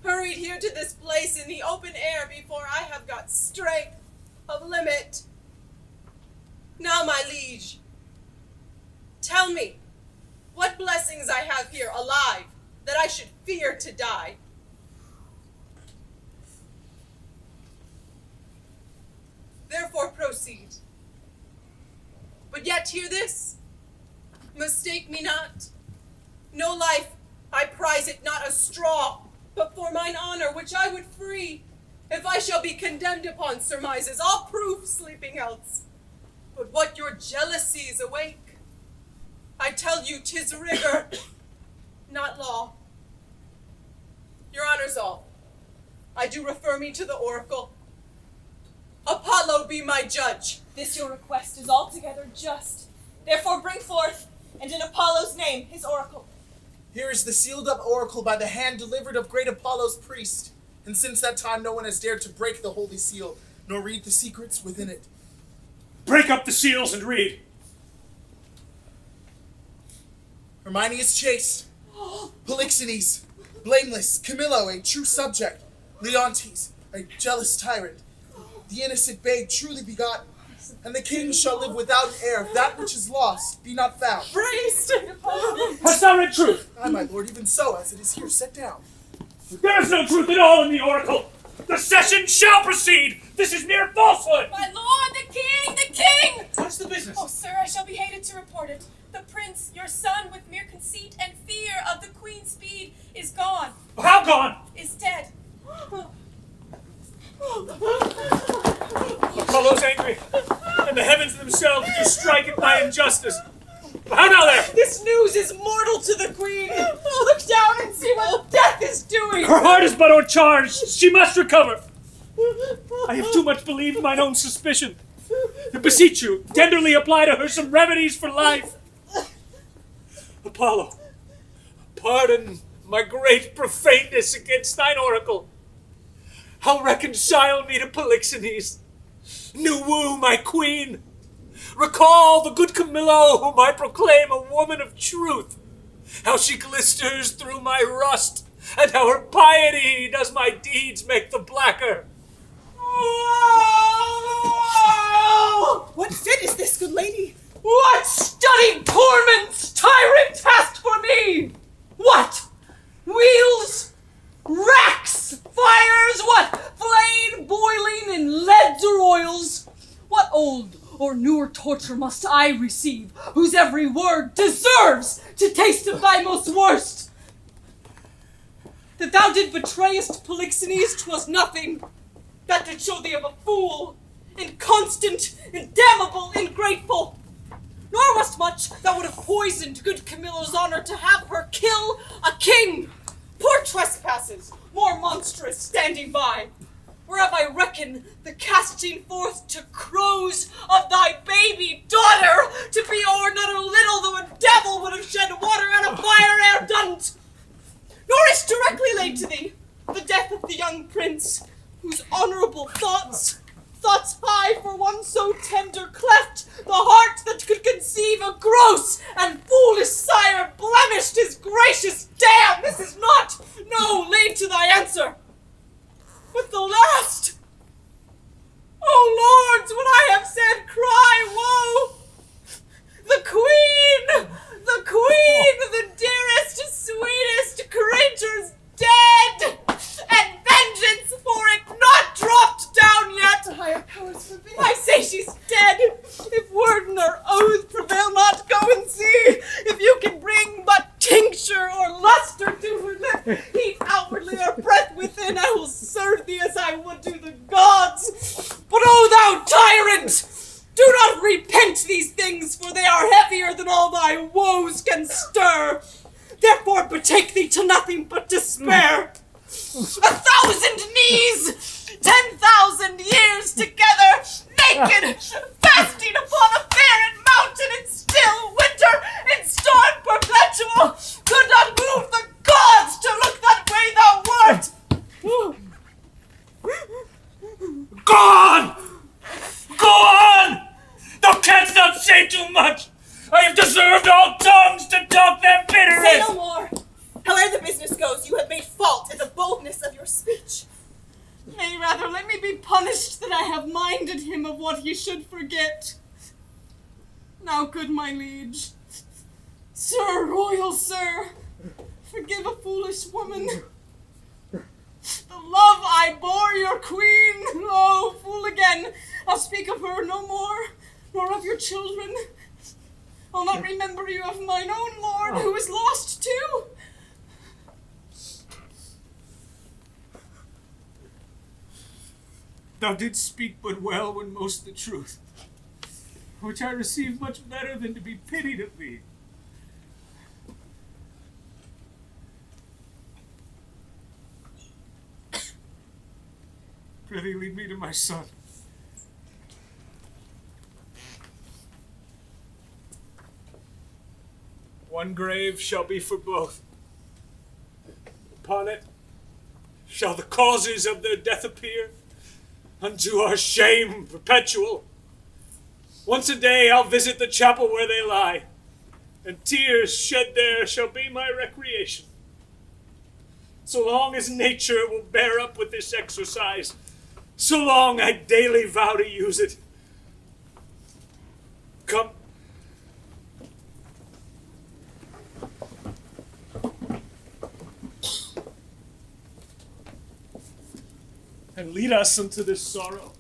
hurried here to this place in the open air before I have got strength of limit. Now, my liege, tell me what blessings I have here alive, that I should fear to die. Therefore proceed. But yet hear this, mistake me not. No life, I prize it not a straw, but for mine honor, which I would free, if I shall be condemned upon surmises, all proof sleeping else. But what your jealousies awake, I tell you 'tis rigor, not law. Your honor's all. I do refer me to the oracle. Apollo be my judge. This your request is altogether just. Therefore bring forth, and in Apollo's name, his oracle. Here is the sealed up oracle by the hand delivered of great Apollo's priest, and since that time no one has dared to break the holy seal, nor read the secrets within it. Break up the seals and read. Hermione is chaste, Polixenes blameless, Camillo a true subject, Leontes a jealous tyrant, the innocent babe truly begotten, and the king shall live without an heir if that which is lost be not found. Priest! Hast thou read truth? Aye, my lord, even so, as it is here set down. There is no truth at all in the oracle. The session shall proceed. This is mere falsehood. My lord, the king, the king! What's the business? Oh, sir, I shall be hated to report it. The prince, your son, with mere conceit and fear of the queen's speed, is gone, How gone? is dead. Apollo's angry, and the heavens themselves do strike at my injustice. How now there? This news is mortal to the queen. Oh, look down and see what death is doing. Her heart is but o'ercharged. She must recover. I have too much believed mine own suspicion. I beseech you, tenderly apply to her some remedies for life. Apollo, pardon my great profaneness against thine oracle. How reconcile me to Polixenes? New woo my queen. Recall the good Camillo, whom I proclaim a woman of truth. How she glisters through my rust, and how her piety does my deeds make the blacker. What fit is this, good lady? What studied torments, tyrant, hast for me? What? Wheels? Racks? Fires? What? Flame boiling in leads or oils? What old or newer torture must I receive, whose every word deserves to taste of thy most worst? That thou did betrayest Polixenes, 'twas nothing. That did show thee of a fool, inconstant, damnable, ingrateful. Nor wast much that would have poisoned good Camillo's honor to have her kill a king. Poor trespasses, more monstrous, standing by. Whereof I reckon the casting forth to crows of thy baby daughter to be o'er not a little, though a devil would have shed water and a fire ere done't. Nor is directly laid to thee the death of the young prince, whose honorable thoughts high for one so tender cleft the heart that could conceive a gross and foolish sire blemished his gracious dam. This is not, no, laid to thy answer. But the last, oh lords, when I have said, cry woe. The queen, the dearest, sweetest creature's dead, and vengeance for it not dropped down yet. The higher powers forbid. I say she's dead. If word nor oath prevail not, go and see. If you can bring but tincture or luster to her lip, heat outwardly or breath within, I will serve thee as I would do the gods. But O thou tyrant! Do not repent these things, for they are heavier than all thy woes can stir. Therefore betake thee to nothing but despair. 1,000 knees, 10,000 years together, naked, fasting upon a barren mountain in still winter, in storm perpetual, could not move the gods to look that way thou wert. Go on! Go on! Thou canst not say too much! I have deserved all tongues to talk them bitterest! Say no more. However the business goes, you have made fault in the boldness of your speech. Nay, rather, let me be punished that I have minded him of what he should forget. Now, good my liege, sir, royal sir, forgive a foolish woman. The love I bore your queen, oh, fool again, I'll speak of her no more, nor of your children. I'll not remember you of mine own lord, who is lost too. Thou didst speak but well when most the truth, which I receive much better than to be pitied of thee. Prithee, lead me to my son. One grave shall be for both. Upon it shall the causes of their death appear, unto our shame perpetual. Once a day I'll visit the chapel where they lie, and tears shed there shall be my recreation. So long as nature will bear up with this exercise, so long I daily vow to use it. Come. And lead us into this sorrow.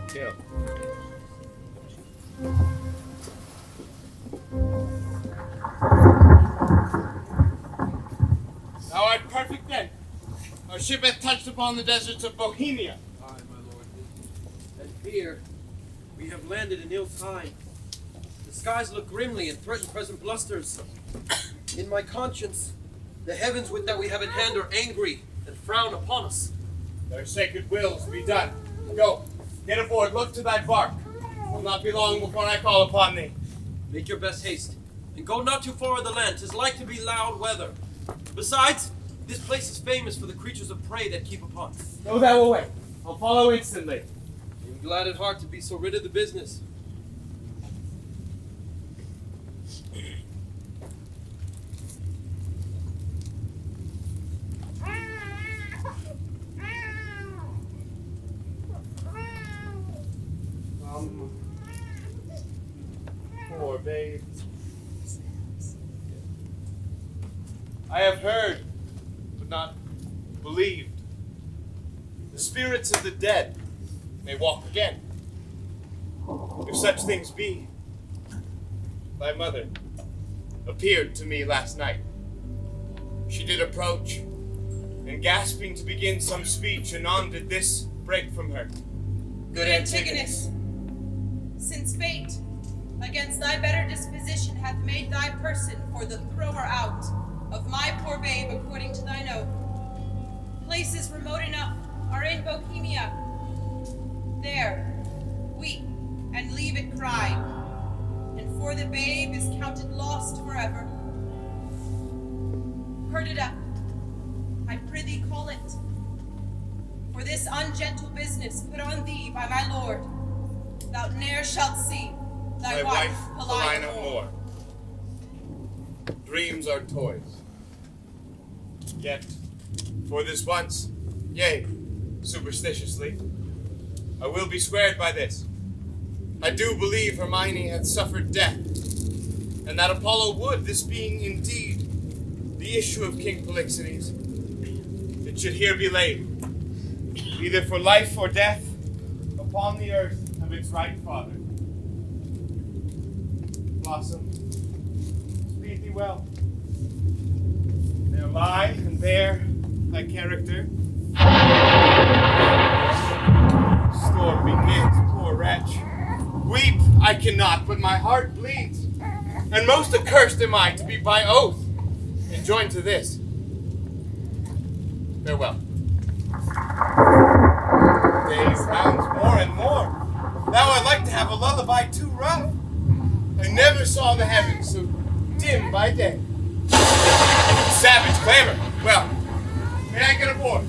Kill. Thou art perfect then. Our ship hath touched upon the deserts of Bohemia. Aye, my lord. And fear, we have landed in ill time. The skies look grimly and threaten present blusters. In my conscience, the heavens with that we have in hand are angry and frown upon us. Their sacred wills be done. Go, get aboard, look to thy bark. It will not be long before I call upon thee. Make your best haste, and go not too far of the land. 'Tis like to be loud weather. Besides, this place is famous for the creatures of prey that keep upon. Go thou away. I'll follow instantly. I am glad at heart to be so rid of the business. Poor babe. I have heard, but not believed. The spirits of the dead may walk again. If such things be, thy mother appeared to me last night. She did approach, and gasping to begin some speech, anon did this break from her. Good Antigonus, since fate against thy better disposition hath made thy person for the thrower out of my poor babe according to thine oath. Places remote enough are in Bohemia. There, weep and leave it crying, and for the babe is counted lost forever. Perdita, I prithee call it. For this ungentle business put on thee by my lord, thou ne'er shalt see thy wife Paulina more. Dreams are toys. Yet, for this once, yea, superstitiously, I will be squared by this. I do believe Hermione hath suffered death, and that Apollo would, this being indeed the issue of King Polixenes, it should here be laid, either for life or death, upon the earth of its right father. Blossom, speed thee well. There lie, and there thy character. Storm begins, poor wretch. Weep I cannot, but my heart bleeds. And most accursed am I to be by oath enjoined to this. Farewell. Days rounds more and more. Thou I'd like to have a lullaby too rough. I never saw the heavens so dim by day. Savage clamor. Well, may I get aboard?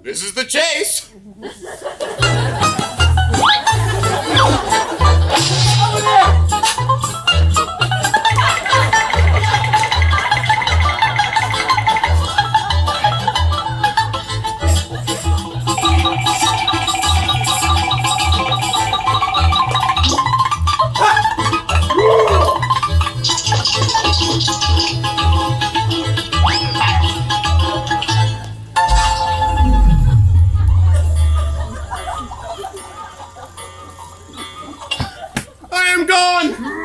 This is the chase. I am gone forever!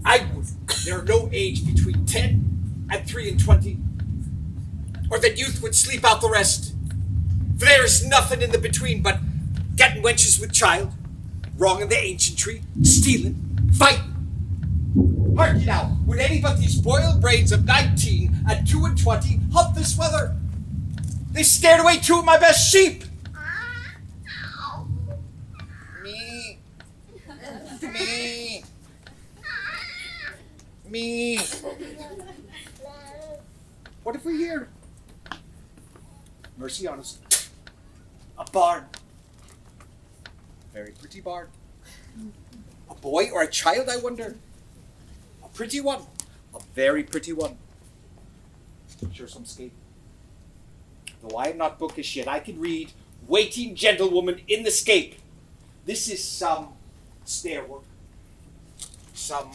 I would there are no age between 10 and 3 and 20, or that youth would sleep out the rest. For there is nothing in the between but getting wenches with child, wrong in the ancientry, stealing, fighting. Hark ye now, would any but these boiled brains of 19 and 2 and 20 hunt this weather? They scared away 2 of my best sheep. Me. Me. Me. What if we hear? Mercy on us. A barn. Very pretty barn. A boy or a child, I wonder? A pretty one. A very pretty one. Sure some scape. Though I am not bookish yet, I can read waiting gentlewoman in the scape. This is some stair work. Some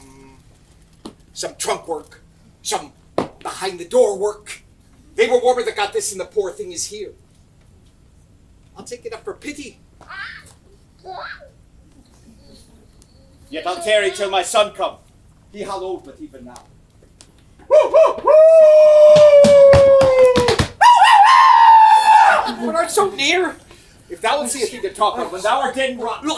trunk work. Some behind the door work. They were warmer that got this and the poor thing is here. I'll take it up for pity. Yet I'll tarry till my son come. He how old but even now. When art so near, if thou wilt see a thing to talk of, when thou art dead and rotten,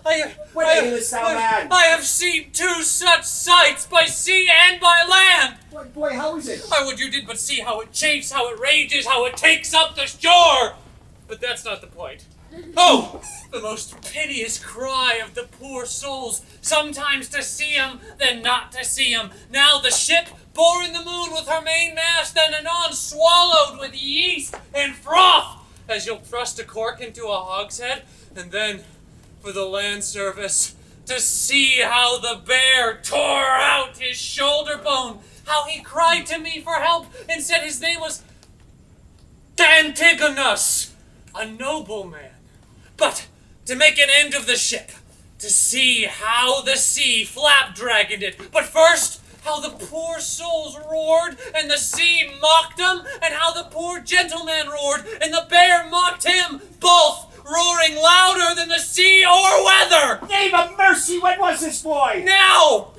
I have seen 2 such sights by sea and by land. Boy, how is it? I would you did but see how it chafes, how it rages, how it takes up the shore. But that's not the point. Oh, the most piteous cry of the poor souls, sometimes to see 'em, then not to see 'em. Now the ship bore in the moon with her mainmast, and anon swallowed with yeast and froth, as you'll thrust a cork into a hogshead, and then, for the land service, to see how the bear tore out his shoulder bone, how he cried to me for help, and said his name was Antigonus, a noble man. But to make an end of the ship, to see how the sea flap-dragoned it. But first, how the poor souls roared, and the sea mocked them, and how the poor gentleman roared, and the bear mocked him, both roaring louder than the sea or weather. Name of mercy, when was this, boy? Now!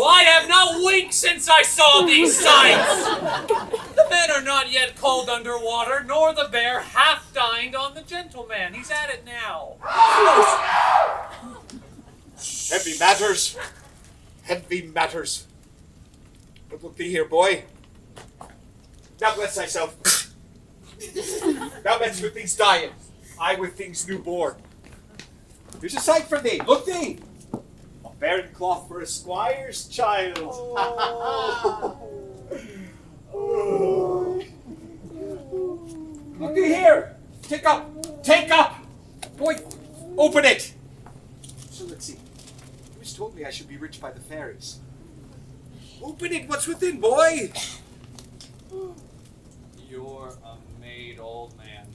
I have not winked since I saw these sights. The men are not yet cold underwater, nor the bear half dined on the gentleman. He's at it now. Heavy matters. Heavy matters. But look thee here, boy. Now bless thyself. Thou men's with things dying, I with things newborn. Here's a sight for thee. Look thee. A barren cloth for a squire's child. Oh. Look thee here. Take up. Boy, open it. So let's see. Who's told me I should be rich by the fairies? Open it. What's within, boy? You're a made old man.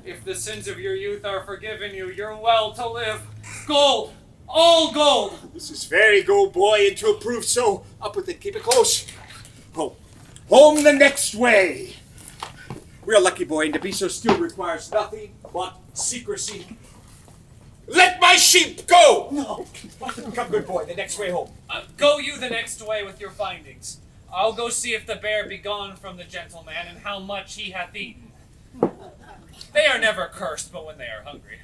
If the sins of your youth are forgiven you, you're well to live. Gold! All gold! This is very gold, boy, and to approve, so up with it. Keep it close. Home the next way. We're a lucky boy, and to be so still requires nothing but secrecy. Let my sheep go! No. Come, good boy, the next way home. Go you the next way with your findings. I'll go see if the bear be gone from the gentleman, and how much he hath eaten. They are never cursed but when they are hungry.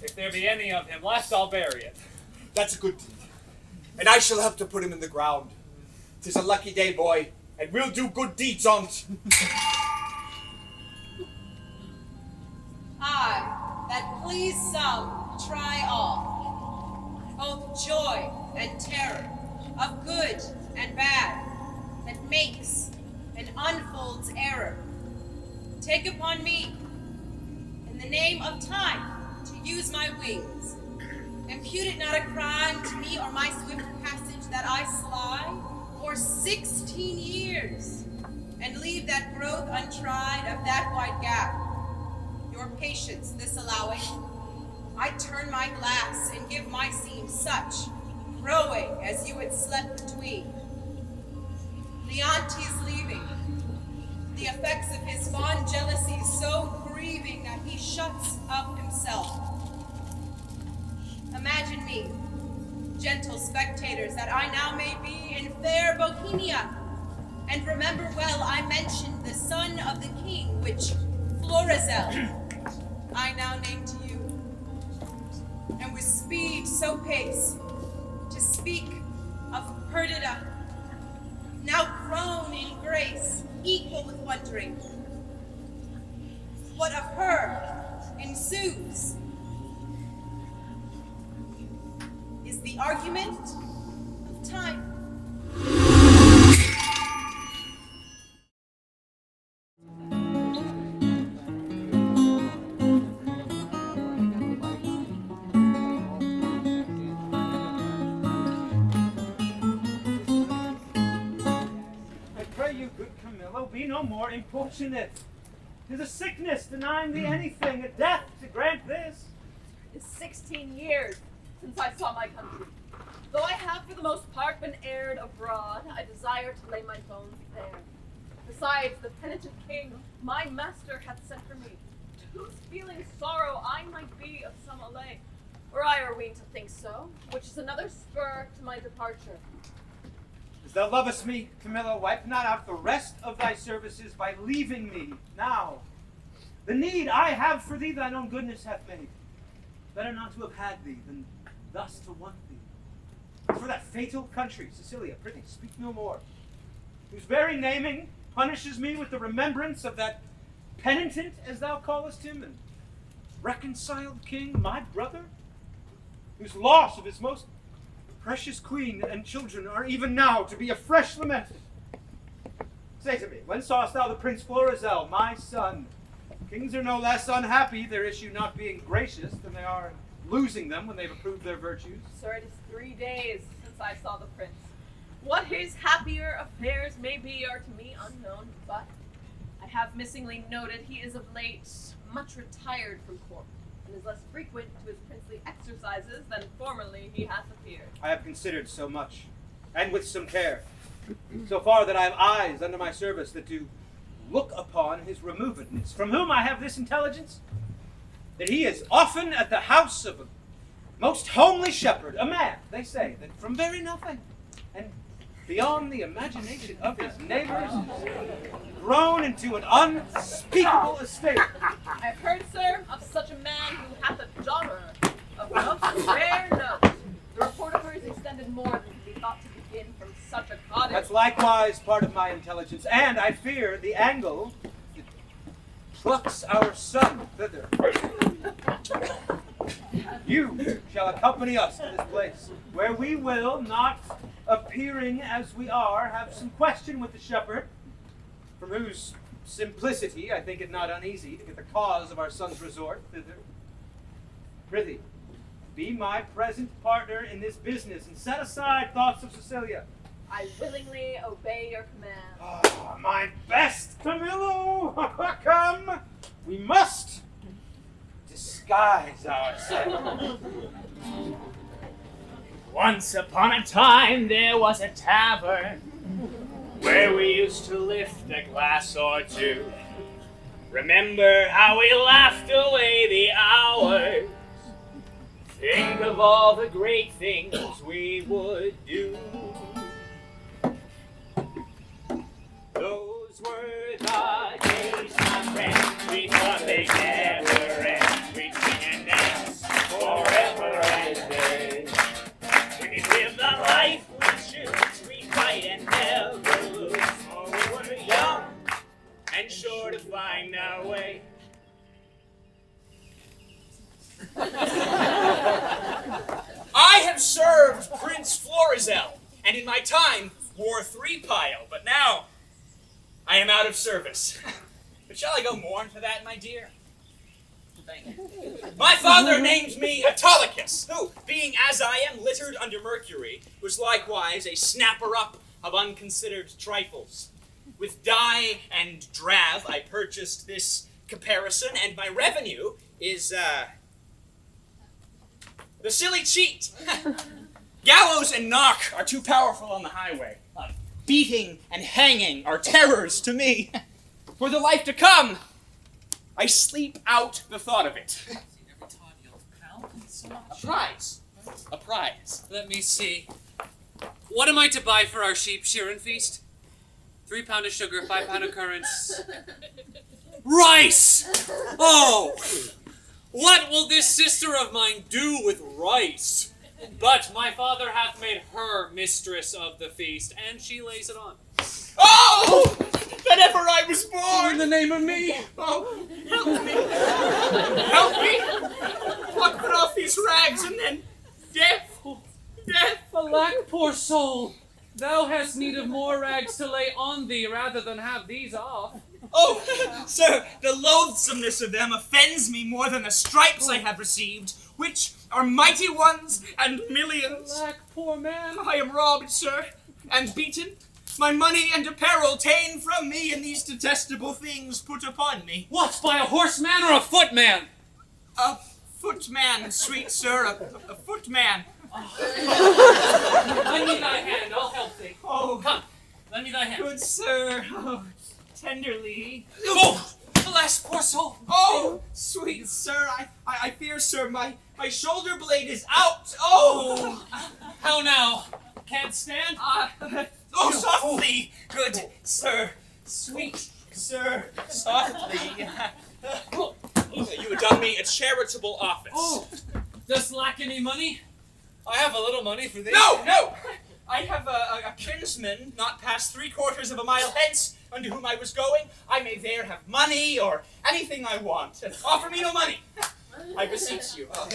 If there be any of him left, I'll bury it. That's a good deed. And I shall help to put him in the ground. 'Tis a lucky day, boy, and we'll do good deeds on't. I, that please some, try all, both joy and terror, of good and bad, that makes and unfolds error. Take upon me, in the name of time, to use my wings. Impute it not a crime to me or my swift passage that I slide for 16 years, and leave that growth untried of that wide gap. Your patience this allowing, I turn my glass and give my seam such growing as you had slept between. Leontes leaving, the effects of his fond jealousy so grieving that he shuts up himself. Imagine me, gentle spectators, that I now may be in fair Bohemia, and remember well I mentioned the son of the king, which Florizel I now name to you, and with speed so pace, to speak of Perdita, now grown in grace, equal with wondering. What of her ensues is the argument of time. I pray you, good Camillo, be no more importunate. 'Tis a sickness denying thee anything, a death to grant this. It's 16 years since I saw my country. Though I have for the most part been aired abroad, I desire to lay my bones there. Besides, the penitent king, my master, hath sent for me, to whose feeling sorrow I might be of some allay, or I are ween to think so, which is another spur to my departure. As thou lovest me, Camillo, wipe not out the rest of thy services by leaving me now. The need I have for thee thine own goodness hath made. Better not to have had thee than thus to want thee. As for that fatal country, Sicilia, prithee, speak no more, whose very naming punishes me with the remembrance of that penitent, as thou callest him, and reconciled king, my brother, whose loss of his most precious queen and children are even now to be afresh lamented. Say to me, when sawest thou the Prince Florizel, my son? Kings are no less unhappy, their issue not being gracious, than they are in losing them when they've approved their virtues. Sir, it is 3 days since I saw the prince. What his happier affairs may be are to me unknown, but I have missingly noted he is of late much retired from court, and is less frequent to his princely exercises than formerly he hath appeared. I have considered so much, and with some care, so far that I have eyes under my service that do look upon his removedness, from whom I have this intelligence, that he is often at the house of a most homely shepherd, a man, they say, that from very nothing, and beyond the imagination of his neighbors, is grown into an unspeakable estate. I have heard, sir, of such a man who hath a daughter of most rare note. The report of her is extended more than can be thought to begin from such a cottage. That's likewise part of my intelligence, and I fear the angle that plucks our son thither. You shall accompany us to this place, where we will, not appearing as we are, have some question with the shepherd, from whose simplicity I think it not uneasy to get the cause of our son's resort thither. Prithee, be my present partner in this business, and set aside thoughts of Cecilia. I willingly obey your command. Ah, my best Camillo! Come! We must disguise ourselves. Once upon a time there was a tavern where we used to lift a glass or two. Remember how we laughed away the hours. Think of all the great things we would do. Those were the days, my friend. We thought they'd never end. We'd sing and dance forever and day. We'd live the life we choose. We'd fight and never lose. For we were young and sure to find our way. I have served Prince Florizel, and in my time wore 3 pile, but now I am out of service. But shall I go mourn for that, my dear? Thank you. My father named me Autolycus, who, being as I am littered under Mercury, was likewise a snapper-up of unconsidered trifles. With dye and drab, I purchased this caparison, and my revenue is, the silly cheat. Gallows and knock are too powerful on the highway. Beating and hanging are terrors to me. For the life to come, I sleep out the thought of it. Every time you'll pound so much. A prize. A prize. Let me see. What am I to buy for our sheep shearing feast? 3 pound of sugar, 5 pound of currants. Rice! Oh! What will this sister of mine do with rice? But my father hath made her mistress of the feast, and she lays it on. Oh! That ever I was born! In the name of me! Oh, help me! Help me! Pluck off these rags and then death! Death! Alack, poor soul! Thou hast need of more rags to lay on thee rather than have these off. Oh, sir, the loathsomeness of them offends me more than the stripes I have received, which are mighty ones and millions. Alack, poor man! I am robbed, sir, and beaten. My money and apparel ta'en from me, and these detestable things put upon me. What, by a horseman or a footman? A footman, sweet sir, a footman. Lend me thy hand, I'll help thee. Oh, come, lend me thy hand. Good sir, oh, tenderly. Oh, alas, poor soul. Oh, sweet sir, I fear, sir, my shoulder blade is out. Oh, how now? Can't stand? Oh, softly, good sir, sweet sir, softly. You have done me a charitable office. Oh, dost lack any money? I have a little money for thee. No! I have a kinsman not past 3/4 of a mile hence, unto whom I was going. I may there have money or anything I want. Offer me no money. I beseech you. Oh,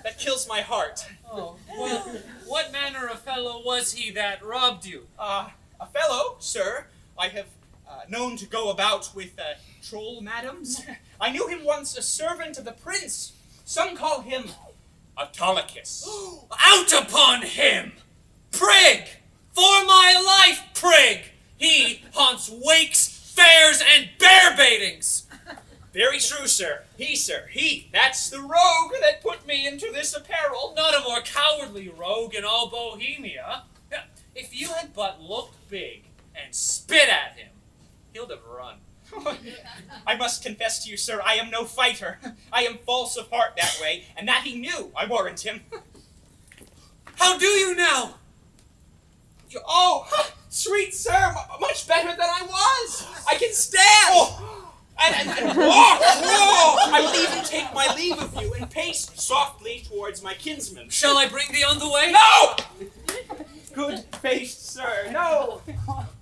that kills my heart. Oh, well, what manner of fellow was he that robbed you? A fellow, sir, I have known to go about with troll madams. I knew him once a servant of the prince. Some call him Autolycus. Out upon him! Prig! For my life, prig! He haunts wakes, fairs, and bear baitings. Very true, sir. He. That's the rogue that put me into this apparel. Not a more cowardly rogue in all Bohemia. If you had but looked big and spit at him, he'd have run. I must confess to you, sir, I am no fighter. I am false of heart that way, and that he knew, I warrant him. How do you now? Oh, sweet sir, much better than I was. I can stand. And walk. I will even take my leave of you and pace softly towards my kinsman. Shall I bring thee on the way? No! Good-faced sir, no.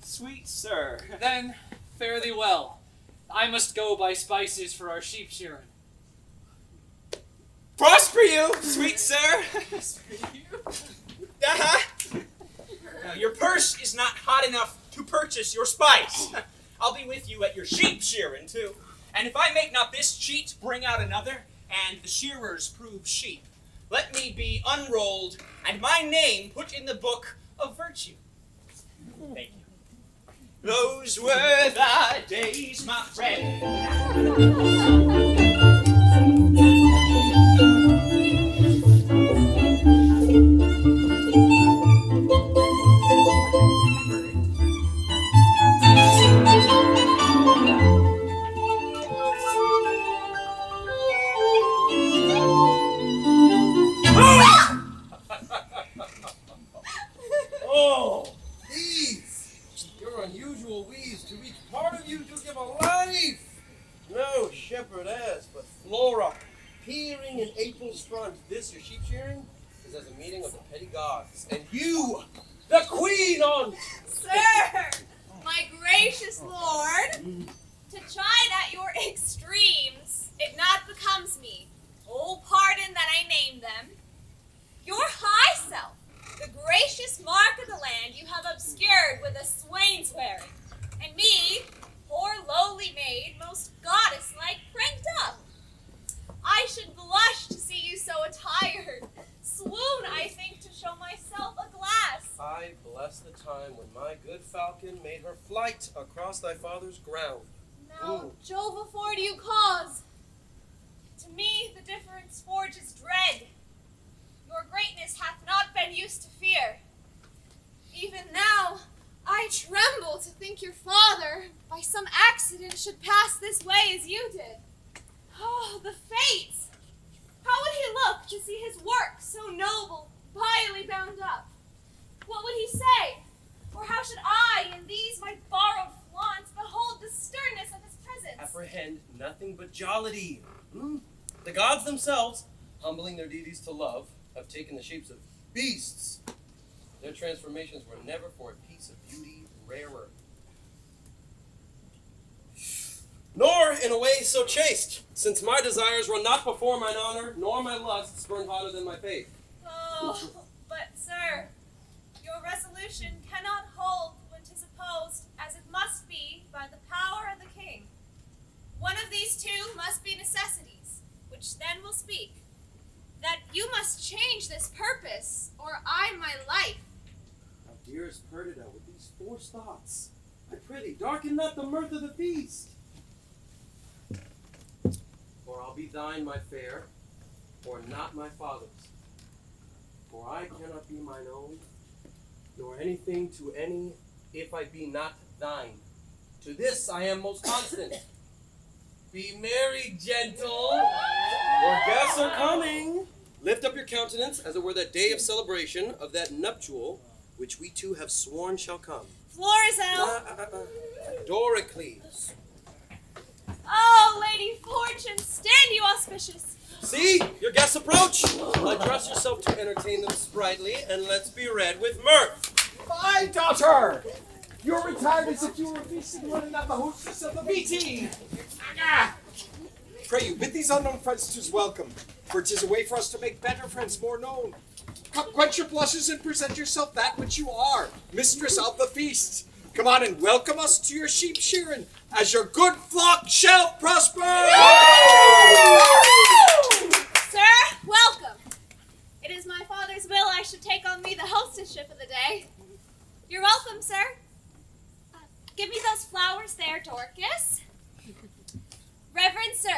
Sweet sir. Then, fare thee well. I must go buy spices for our sheep shearing. Prosper you, sweet sir. Now, your purse is not hot enough to purchase your spice. I'll be with you at your sheep shearing, too. And if I make not this cheat, bring out another, and the shearers prove sheep. Let me be unrolled, and my name put in the book of virtue. Thank you. Those were the days, my friend. Oh, these! Your unusual weeds to each part of you to give a life! No shepherdess, but Flora, peering in April's front. This, your sheep shearing, is as a meeting of the petty gods. And you, the queen on... Sir, my gracious lord, to chide at your extremes, it not becomes me. Oh, pardon that I name them. Your high self, the gracious mark of the land, you have obscured with a swain's wearing, and me, poor lowly maid, most goddess-like pranked up. I should blush to see you so attired, swoon, I think, to show myself a glass. I bless the time when my good falcon made her flight across thy father's ground. Now, Jove afford you cause. To me the difference forges dread. Your greatness hath not been used to fear. Even now, I tremble to think your father, by some accident, should pass this way as you did. Oh, the fates! How would he look to see his work so noble, vilely bound up? What would he say? Or how should I, in these my borrowed flaunts, behold the sternness of his presence? Apprehend nothing but jollity. The gods themselves, humbling their deities to love, have taken the shapes of beasts. Their transformations were never for a piece of beauty rarer. Nor in a way so chaste, since my desires run not before mine honor, nor my lusts burn hotter than my faith. Oh, but sir, your resolution cannot hold when 'tis opposed, as it must be, by the power of the king. One of these two must be necessities, which then will speak. That you must change this purpose, or I my life. Thou dearest Perdita, with these forced thoughts, I prithee, darken not the mirth of the feast. Or I'll be thine, my fair, or not my father's. For I cannot be mine own, nor anything to any, if I be not thine. To this I am most constant. Be merry, gentle, your guests are coming. Lift up your countenance, as it were that day of celebration of that nuptial which we two have sworn shall come. Florizel! Doricles. Oh, Lady Fortune, stand you auspicious. See, your guests approach. Address yourself to entertain them sprightly, and let's be read with mirth. My daughter! You're retired as if you were feasting one another hostess of the meeting. Pray you, bid these unknown friends tis welcome, for 'tis a way for us to make better friends more known. Come, quench your blushes and present yourself that which you are, mistress of the feast. Come on and welcome us to your sheep shearing, as your good flock shall prosper! Sir, welcome. It is my father's will I should take on me the hostesship of the day. You're welcome, sir. Give me those flowers there, Dorcas. Reverend sir,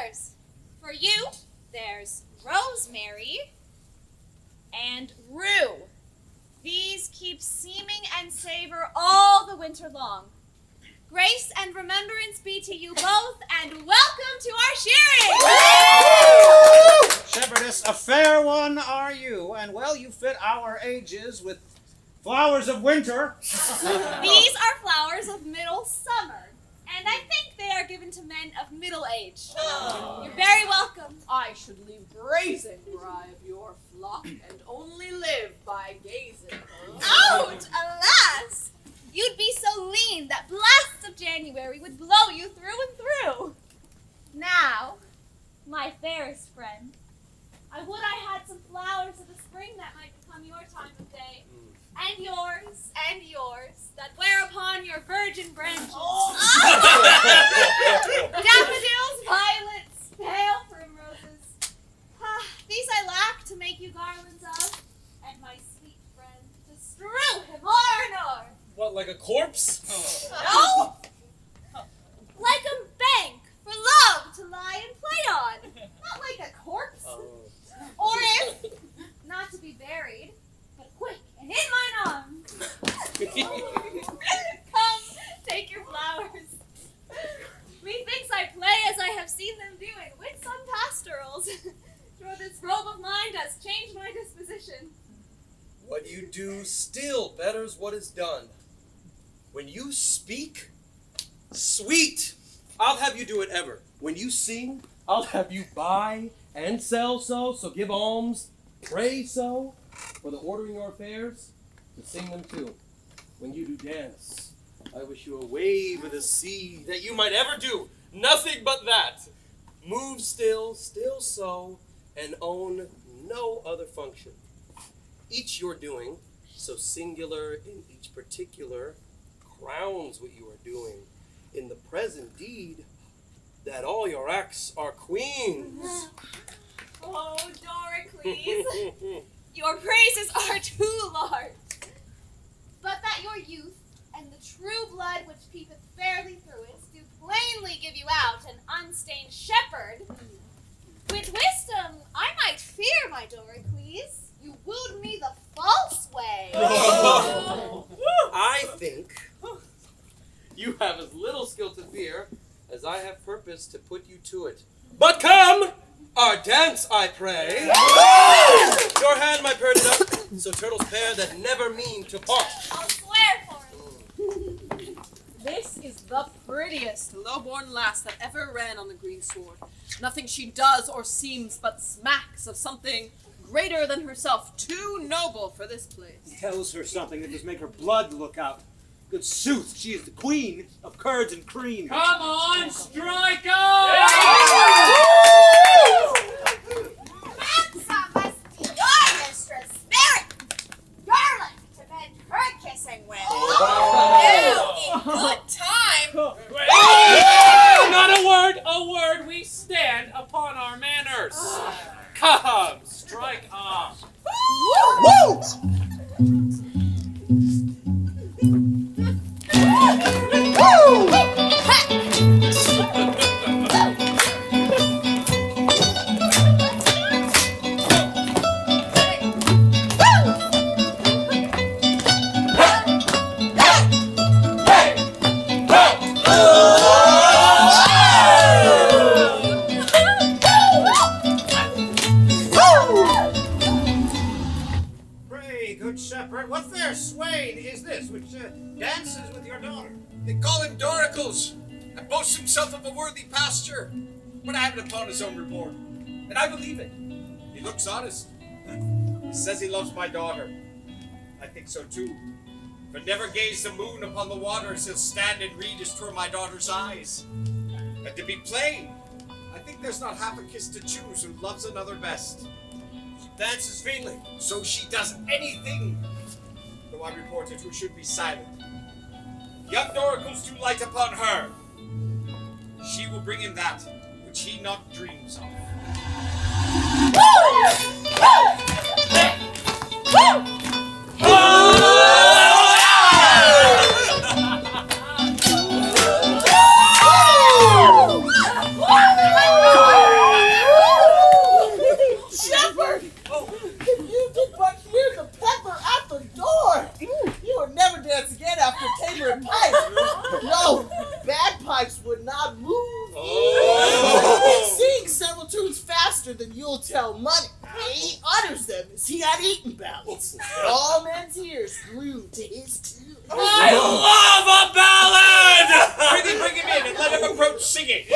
There's rosemary and rue. These keep seeming and savor all the winter long. Grace and remembrance be to you both, and welcome to our shearing! Shepherdess, a fair one are you, and well you fit our ages with flowers of winter. These are flowers of middle summer, and I think they are given to men of middle age. You're very welcome. I should leave grazing were I of your flock, and only live by gazing. Out, alas! You'd be so lean that blasts of January would blow you through and through. Now, my fairest friend, I would I had some flowers of the spring that might become your time of day, and yours, that wear upon your virgin branches. Daffodils, violets, pale primroses. These I lack to make you garlands of, and my sweet friend, to strew him o'er and o'er. What, like a corpse? No! Like a bank for love to lie and play on. Not like a corpse. Or if, not to be buried, but quick and in mine arms. Come, take your flowers. Methinks I play as I have seen them doing with some pastorals. For this robe of mine does change my disposition. What you do still betters what is done. When you speak, sweet, I'll have you do it ever. When you sing, I'll have you buy and sell so give alms, pray so, for the ordering your affairs, to sing them too. When you do dance, I wish you a wave of the sea that you might ever do, nothing but that. Move still so, and own no other function. Each your doing, so singular in each particular, crowns what you are doing. In the present deed, that all your acts are queens. Oh, Doricles, your praises are too large. But that your youth and the true blood which peepeth fairly through it do plainly give you out an unstained shepherd. With wisdom, I might fear, my Doricles. You wooed me the false way. I think you have as little skill to fear as I have purpose to put you to it. But come, our dance, I pray. Your hand, my Perdita, so turtles pair that never mean to part. I'll swear for it. This is the prettiest low-born lass that ever ran on the green sword. Nothing she does or seems but smacks of something greater than herself, too noble for this place. Tells her something that does make her blood look out. Good sooth, she is the queen of curds and cream. Come on, strike up! Ransom must be your mistress, Spirit. You're left to bed her kissing with. In good time. Not a word, we stand upon our manners. Come, strike up. Woo! Pray, good shepherd, what fair swain is this which dances with your daughter? They call him Doricles, and boasts himself of a worthy pasture. But I have it upon his own report, and I believe it. He looks honest. He says he loves my daughter. I think so too. For never gaze the moon upon the waters, he'll stand and read as 'twere my daughter's eyes. And to be plain, I think there's not half a kiss to choose who loves another best. She dances featly, so she does anything. Though I reported who should be silent. Young Doricles do light upon her. She will bring him that which he not dreams of. faster than you'll tell money. He utters them as he had eaten ballads. All men's ears glued to his tune. I love a ballad! Prithee, bring him in and let him approach singing.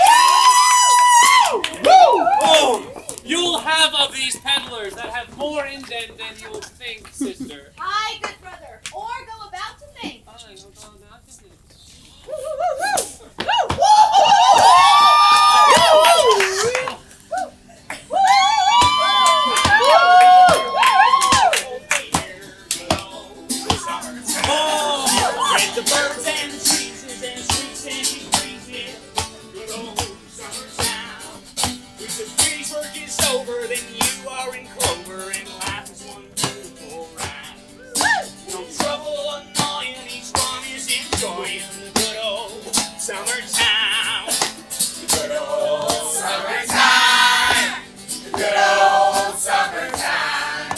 Oh, you'll have of these peddlers that have more in them than you'll think, sister. Aye, good brother, or go about to think. Fine, we'll go about to think. The birds and the cheeses and sweets and she breezes. Good old summertime. When the breeze work is over, then you are in clover and life is one beautiful ride. No trouble annoying, each one is enjoying the good old summertime. The good old summertime. The good old summertime.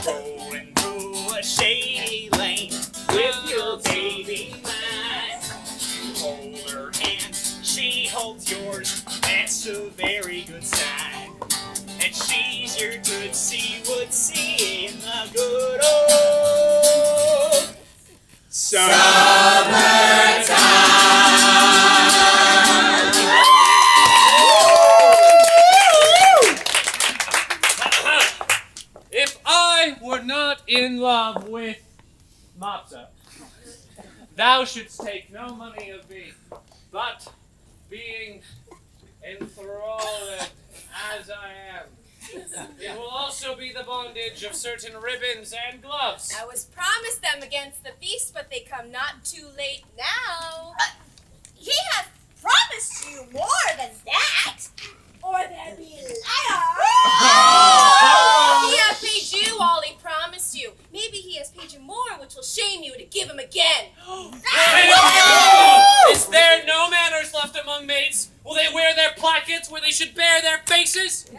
Rolling through a shady lane with your baby mine. You hold her hand, she holds yours, that's a very good sign. And she's your good see in the good old summertime. If I were not in love with Mopsa, thou shouldst take no money of me, but being enthralled as I am, it will also be the bondage of certain ribbons and gloves. I was promised them against the feast, but they come not too late now. He hath promised you more than that, or there be later. He hath paid you all he promised you. Maybe he has paid you more, which will shame you to give him again. Is there no manners left among maids? Will they wear their plackets where they should bear their faces?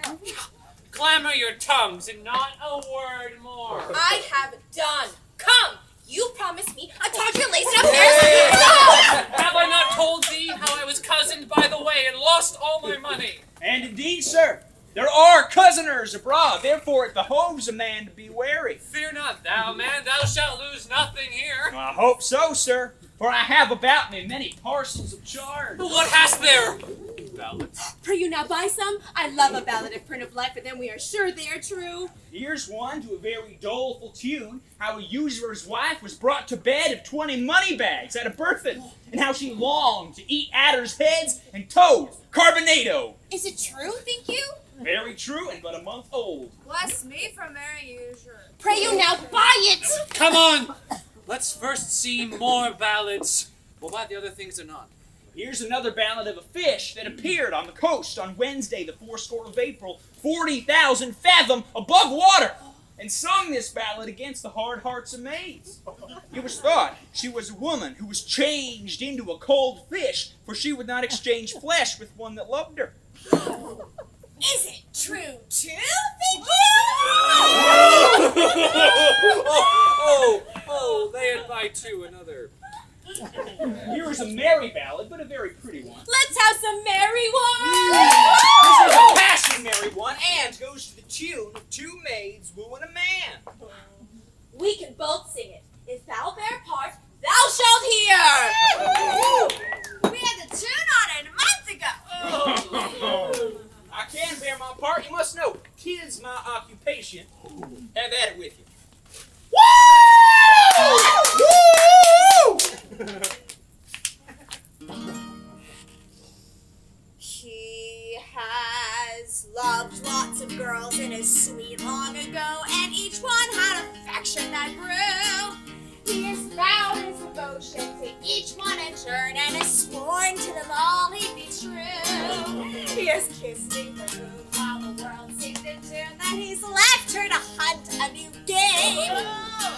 Clamor your tongues and not a word more. I have done. Come, you promised me a tartar lace and a pair of Have I not told thee how I was cozened by the way and lost all my money? And indeed, sir, there are cousiners abroad, therefore it behoves a man to be wary. Fear not thou, man, thou shalt lose nothing here. I hope so, sir, for I have about me many parcels of charge. What hast there? Ballads. Pray you now buy some? I love a ballad of print of life, but then we are sure they are true. Here's one to a very doleful tune, how a usurer's wife was brought to bed of 20 money bags at a burthen, and how she longed to eat adders' heads and toads, carbonado. Is it true, think you? Very true, and but a month old. Bless me from very usurer. Pray you now buy it! Come on! Let's first see more ballads. We'll buy the other things or not. Here's another ballad of a fish that appeared on the coast on Wednesday, the 4th of April, 40,000 fathom above water, and sung this ballad against the hard hearts of maids. It was thought she was a woman who was changed into a cold fish, for she would not exchange flesh with one that loved her. Is it true, think you? Oh, lay it by two, another. Here is a merry ballad, but a very pretty one. Let's have some merry This is ones! a passion merry one, and goes to the tune of two maids wooing a man. We can both sing it. If thou bear part, thou shalt hear. We had the tune on it a month ago. I can bear my part, you must know. 'Tis my occupation. Have at it with you. He has loved lots of girls in his suite long ago, and each one had affection that grew. He has vowed his devotion to each one in turn, and has sworn to them all he'd be true. He has kissed the moon while the world sings in tune, that he's left her to hunt a new game.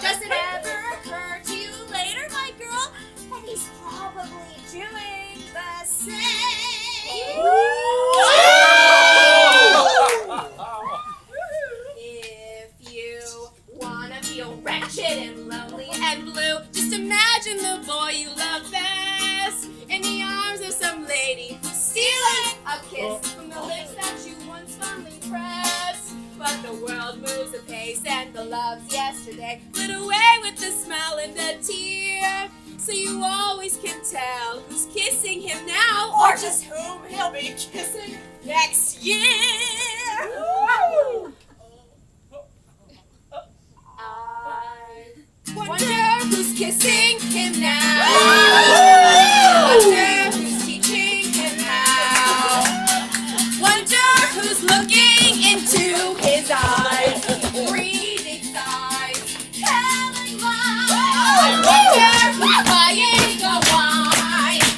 Does it ever occur to you later, my girl, that he's probably doing the same? If you wanna feel wretched and lonely and blue, just imagine the boy you love best in the arms of some lady who's stealing a kiss from the lips that you once fondly pressed. moves apace, and the loves yesterday flit away with the smile and the tear. So you always can tell who's kissing him now, or just whom he'll be kissing next year. I wonder who's kissing him now. Wonder who's teaching him how. Wonder who's looking into his eyes, reading signs, telling lies. I wonder who's buying the wine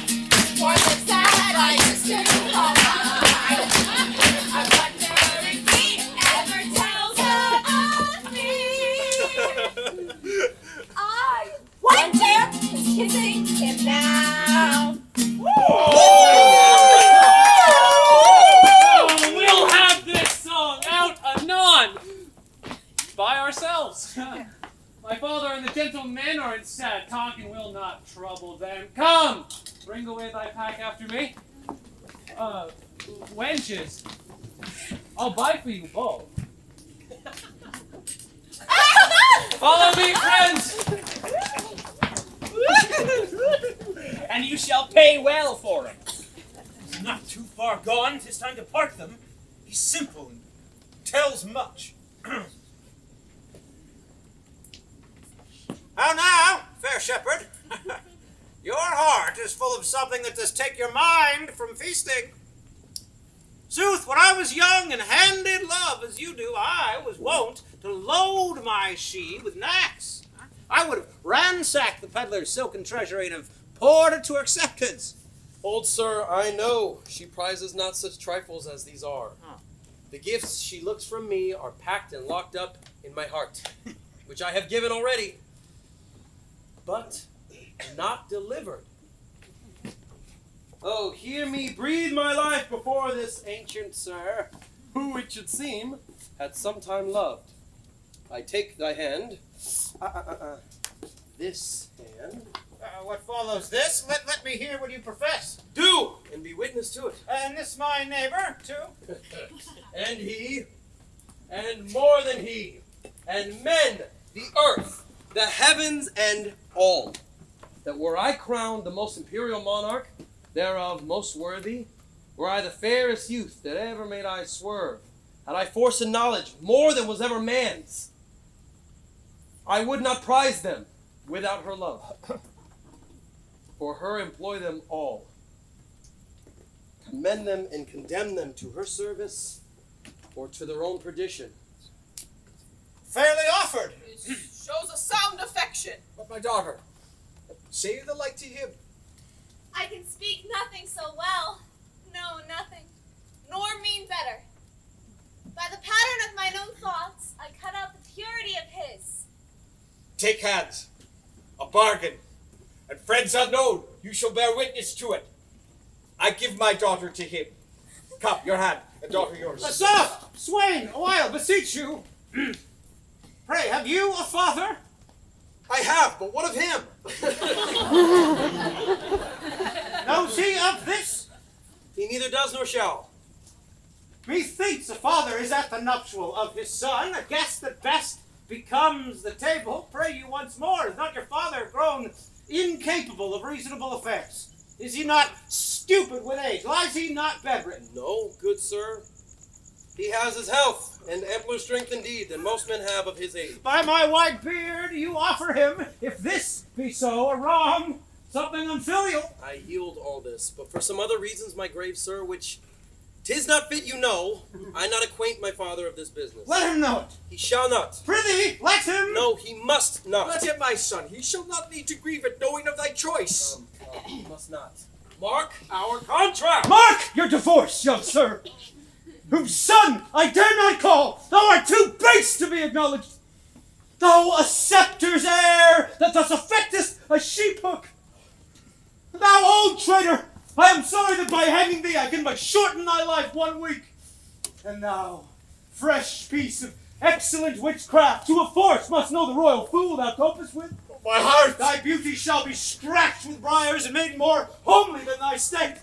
for the sad I used to call mine. I wonder if he ever tells her of me. I wonder who's kissing him now. We'll have this song out anon by ourselves. My father and the gentlemen are in sad talk and will not trouble them. Come, bring away thy pack after me. Wenches, I'll buy for you both. Follow me, friends. And you shall pay well for him. He's not too far gone. 'Tis time to part them. He's simple and tells much. How now, fair shepherd? Your heart is full of something that does take your mind from feasting. Sooth, when I was young and handed love as you do, I was wont to load my she with knacks. I would have ransacked the peddler's silken treasury and have poured it to her acceptance. Old sir, I know she prizes not such trifles as these are. Huh. The gifts she looks from me are packed and locked up in my heart, which I have given already, but not delivered. Oh, hear me breathe my life before this ancient sir, who it should seem had sometime loved. I take thy hand, this hand. What follows this? Let me hear what you profess. Do, and be witness to it. And this my neighbor, too? And he, and more than he, and men, the earth, the heavens, and all, that were I crowned the most imperial monarch, thereof most worthy, were I the fairest youth that ever made I swerve, had I force and knowledge more than was ever man's, I would not prize them without her love. For her employ them all, commend them and condemn them to her service or to their own perdition. Fairly offered. It shows a sound affection. But my daughter, say the like to him. I can speak nothing so well, no, nothing, nor mean better. By the pattern of mine own thoughts, I cut out the purity of his. Take hands. A bargain. And friends unknown, you shall bear witness to it. I give my daughter to him. Come, your hand, and daughter yours. Soft, swain, a while, beseech you. Pray, have you a father? I have, but what of him? Knows he of this? He neither does nor shall. Methinks a father is at the nuptial of his son, a guest that best becomes the table. Pray you once more, is not your father grown incapable of reasonable affairs? Is he not stupid with age? Lies he not bedridden? No, good sir. He has his health, and ampler strength indeed than most men have of his age. By my white beard, you offer him, if this be so, a wrong, something unfilial. I yield all this, but for some other reasons, my grave sir, which 'tis not fit you know, I not acquaint my father of this business. Let him know it. He shall not. Prithee, let him. No, he must not. Let him, my son. He shall not need to grieve at knowing of thy choice. He must not. Mark our Contract. Mark your divorce, young sir. Whose son I dare not call. Thou art too base to be acknowledged. Thou a scepter's heir that thus affectest a sheep-hook. Thou old traitor, I am sorry that by hanging thee I can but shorten thy life 1 week. And thou, fresh piece of excellent witchcraft, to a force must know the royal fool thou copest with. My heart! Thy beauty shall be scratched with briars and made more homely than thy state.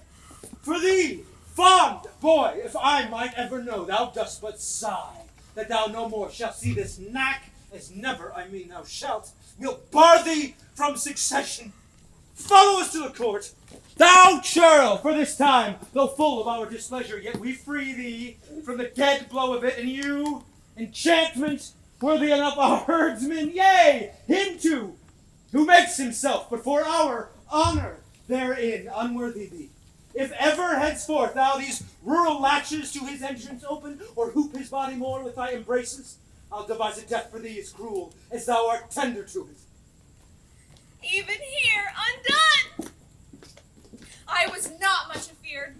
For thee, fond boy, if I might ever know, thou dost but sigh that thou no more shalt see this knack, as never, I mean thou shalt, will bar thee from succession. Follow us to the court. Thou, churl, for this time, though full of our displeasure, yet we free thee from the dead blow of it, and you, enchantment, worthy enough our herdsman, yea, him too, who makes himself, but for our honor therein, unworthy thee. If ever henceforth thou these rural latches to his entrance open, or hoop his body more with thy embraces, I'll devise a death for thee as cruel as thou art tender to it. Even here, undone! I was not much afeard.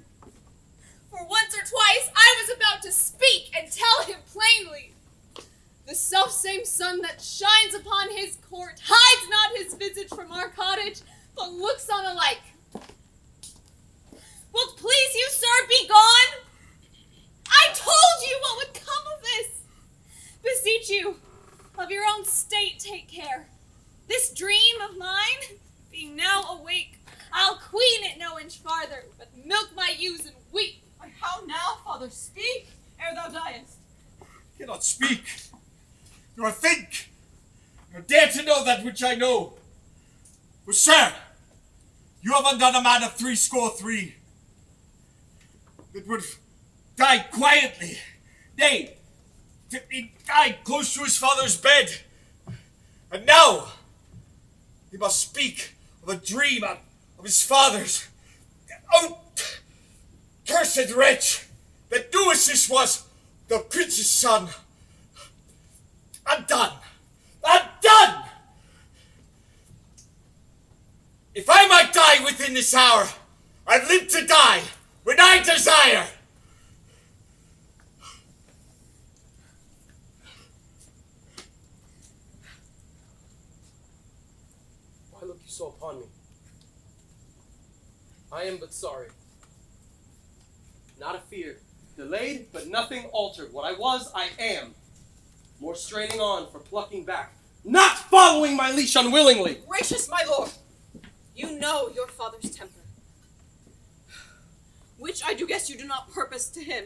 For once or twice I was about to speak and tell him plainly. The selfsame sun that shines upon his court hides not his visage from our cottage, but looks on alike. Wilt please you, sir, be gone? I told you what would come of this. Beseech you, of your own state take care. This dream of mine, being now awake, I'll queen it no inch farther, but milk my ewes and weep. How now, father, speak, ere thou diest. I cannot speak, nor think, nor dare to know that which I know. For, sir, you have undone a man of 63 that would die quietly. Nay, he died close to his father's bed. And now, he must speak of a dream of his father's. Oh, cursed wretch, that Duasis was the prince's son. Undone! Undone! If I might die within this hour, I've lived to die when I desire. Why look you so upon me? I am but sorry. Not afeard. Delayed, but nothing altered. What I was, I am. More straining on for plucking back. Not following my leash unwillingly. Gracious my lord, you know your father's temper, which I do guess you do not purpose to him.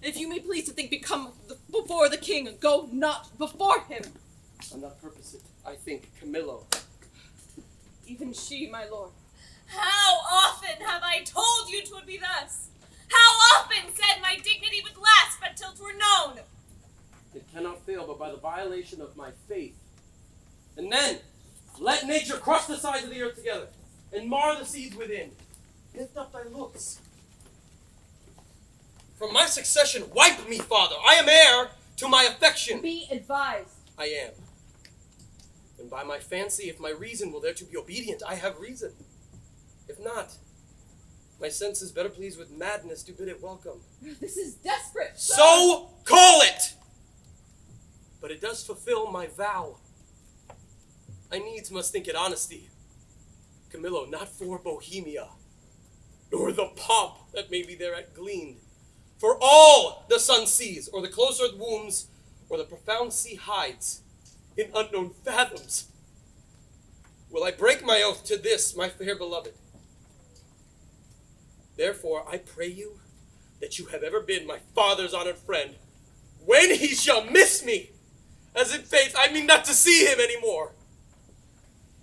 If you may please to think become before the king, go not before him. I'm not purpose it. I think Camillo. Even she, my lord. How often have I told you 'twould be thus? How often said my dignity would last but till 'twere known? It cannot fail but by the violation of my faith. And then, let nature crush the sides of the earth together, and mar the seeds within. Lift up thy looks. From my succession wipe me, father. I am heir to my affection. Be advised. I am. And by my fancy, if my reason will thereto be obedient, I have reason. If not, my senses better pleased with madness do bid it welcome. This is desperate. So call it! But it does fulfill my vow. I needs must think it honesty. Camillo, not for Bohemia, nor the pomp that may be thereat gleaned. For all the sun sees, or the close earth wombs, or the profound sea hides, in unknown fathoms, will I break my oath to this, my fair beloved. Therefore, I pray you that you have ever been my father's honored friend, when he shall miss me, as in faith I mean not to see him any more.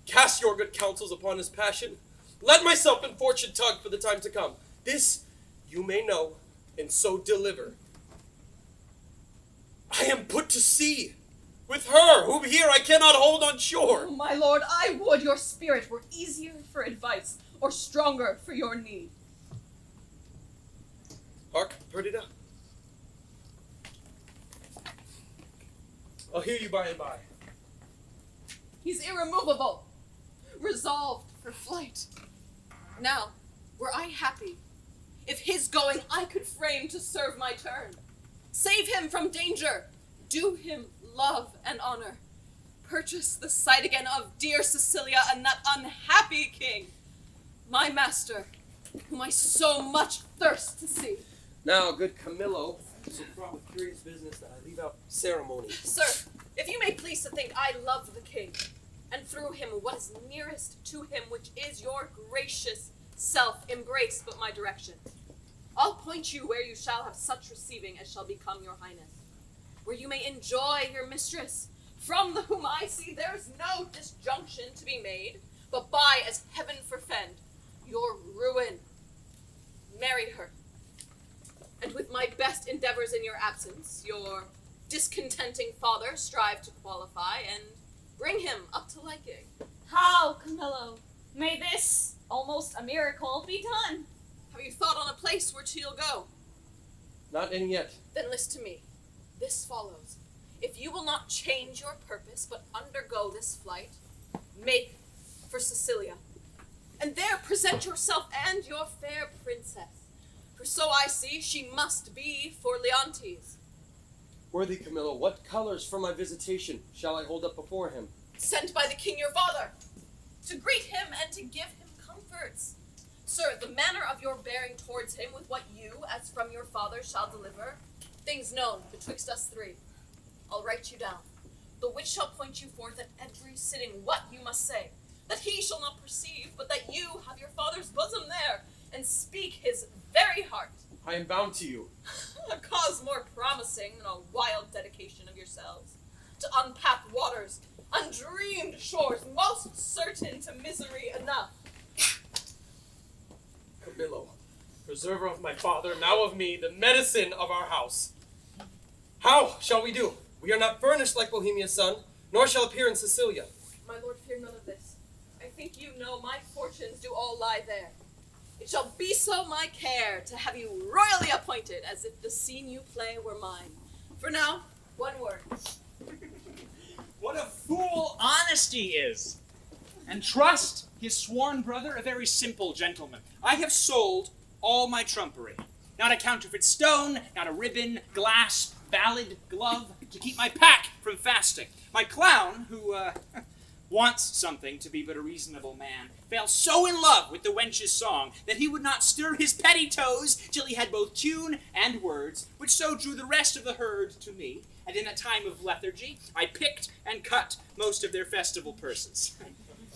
Cast your good counsels upon his passion. Let myself and fortune tug for the time to come. This you may know, and so deliver. I am put to sea with her, whom here I cannot hold on shore. Oh, my lord, I would your spirit were easier for advice, or stronger for your need. Hark, Perdita. I'll hear you by and by. He's irremovable, resolved for flight. Now, were I happy, if his going I could frame to serve my turn, save him from danger, do him love and honor, purchase the sight again of dear Cecilia and that unhappy king, my master, whom I so much thirst to see. Now, good Camillo, so fraught with curious business that I leave out ceremony. Sir, if you may please to think I love the king, and through him what is nearest to him, which is your gracious self, embrace but my direction. I'll point you where you shall have such receiving as shall become your highness, where you may enjoy your mistress, from the whom I see there is no disjunction to be made, but by as heaven forfend your ruin. Marry her, and with my best endeavors in your absence, your discontenting father strive to qualify, and bring him up to liking. How, Camillo? May this, almost a miracle, be done? Have you thought on a place where she'll go? Not any yet. Then listen to me. This follows. If you will not change your purpose, but undergo this flight, make for Sicilia, and there present yourself and your fair princess. For so I see, she must be for Leontes. Worthy Camillo, what colors for my visitation shall I hold up before him? Sent by the king your father, to greet him and to give him comforts. Sir, the manner of your bearing towards him with what you, as from your father, shall deliver, things known betwixt us three. I'll write you down, the which shall point you forth at every sitting what you must say, that he shall not perceive, but that you have your father's bosom there, and speak his very heart. I am bound to you. A cause more promising than a wild dedication of yourselves, to unpacked waters, undreamed shores, most certain to misery enough. Camillo, preserver of my father, now of me, the medicine of our house. How shall we do? We are not furnished like Bohemia's son, nor shall appear in Sicilia. My lord, fear none of this. I think you know my fortunes do all lie there. It shall be so my care to have you royally appointed, as if the scene you play were mine. For now, one word. What a fool honesty is! And trust his sworn brother, a very simple gentleman. I have sold all my trumpery. Not a counterfeit stone, not a ribbon, glass, valid glove, to keep my pack from fasting. My clown, who wants something to be but a reasonable man, fell so in love with the wench's song that he would not stir his petty toes till he had both tune and words, which so drew the rest of the herd to me. And in a time of lethargy, I picked and cut most of their festival purses.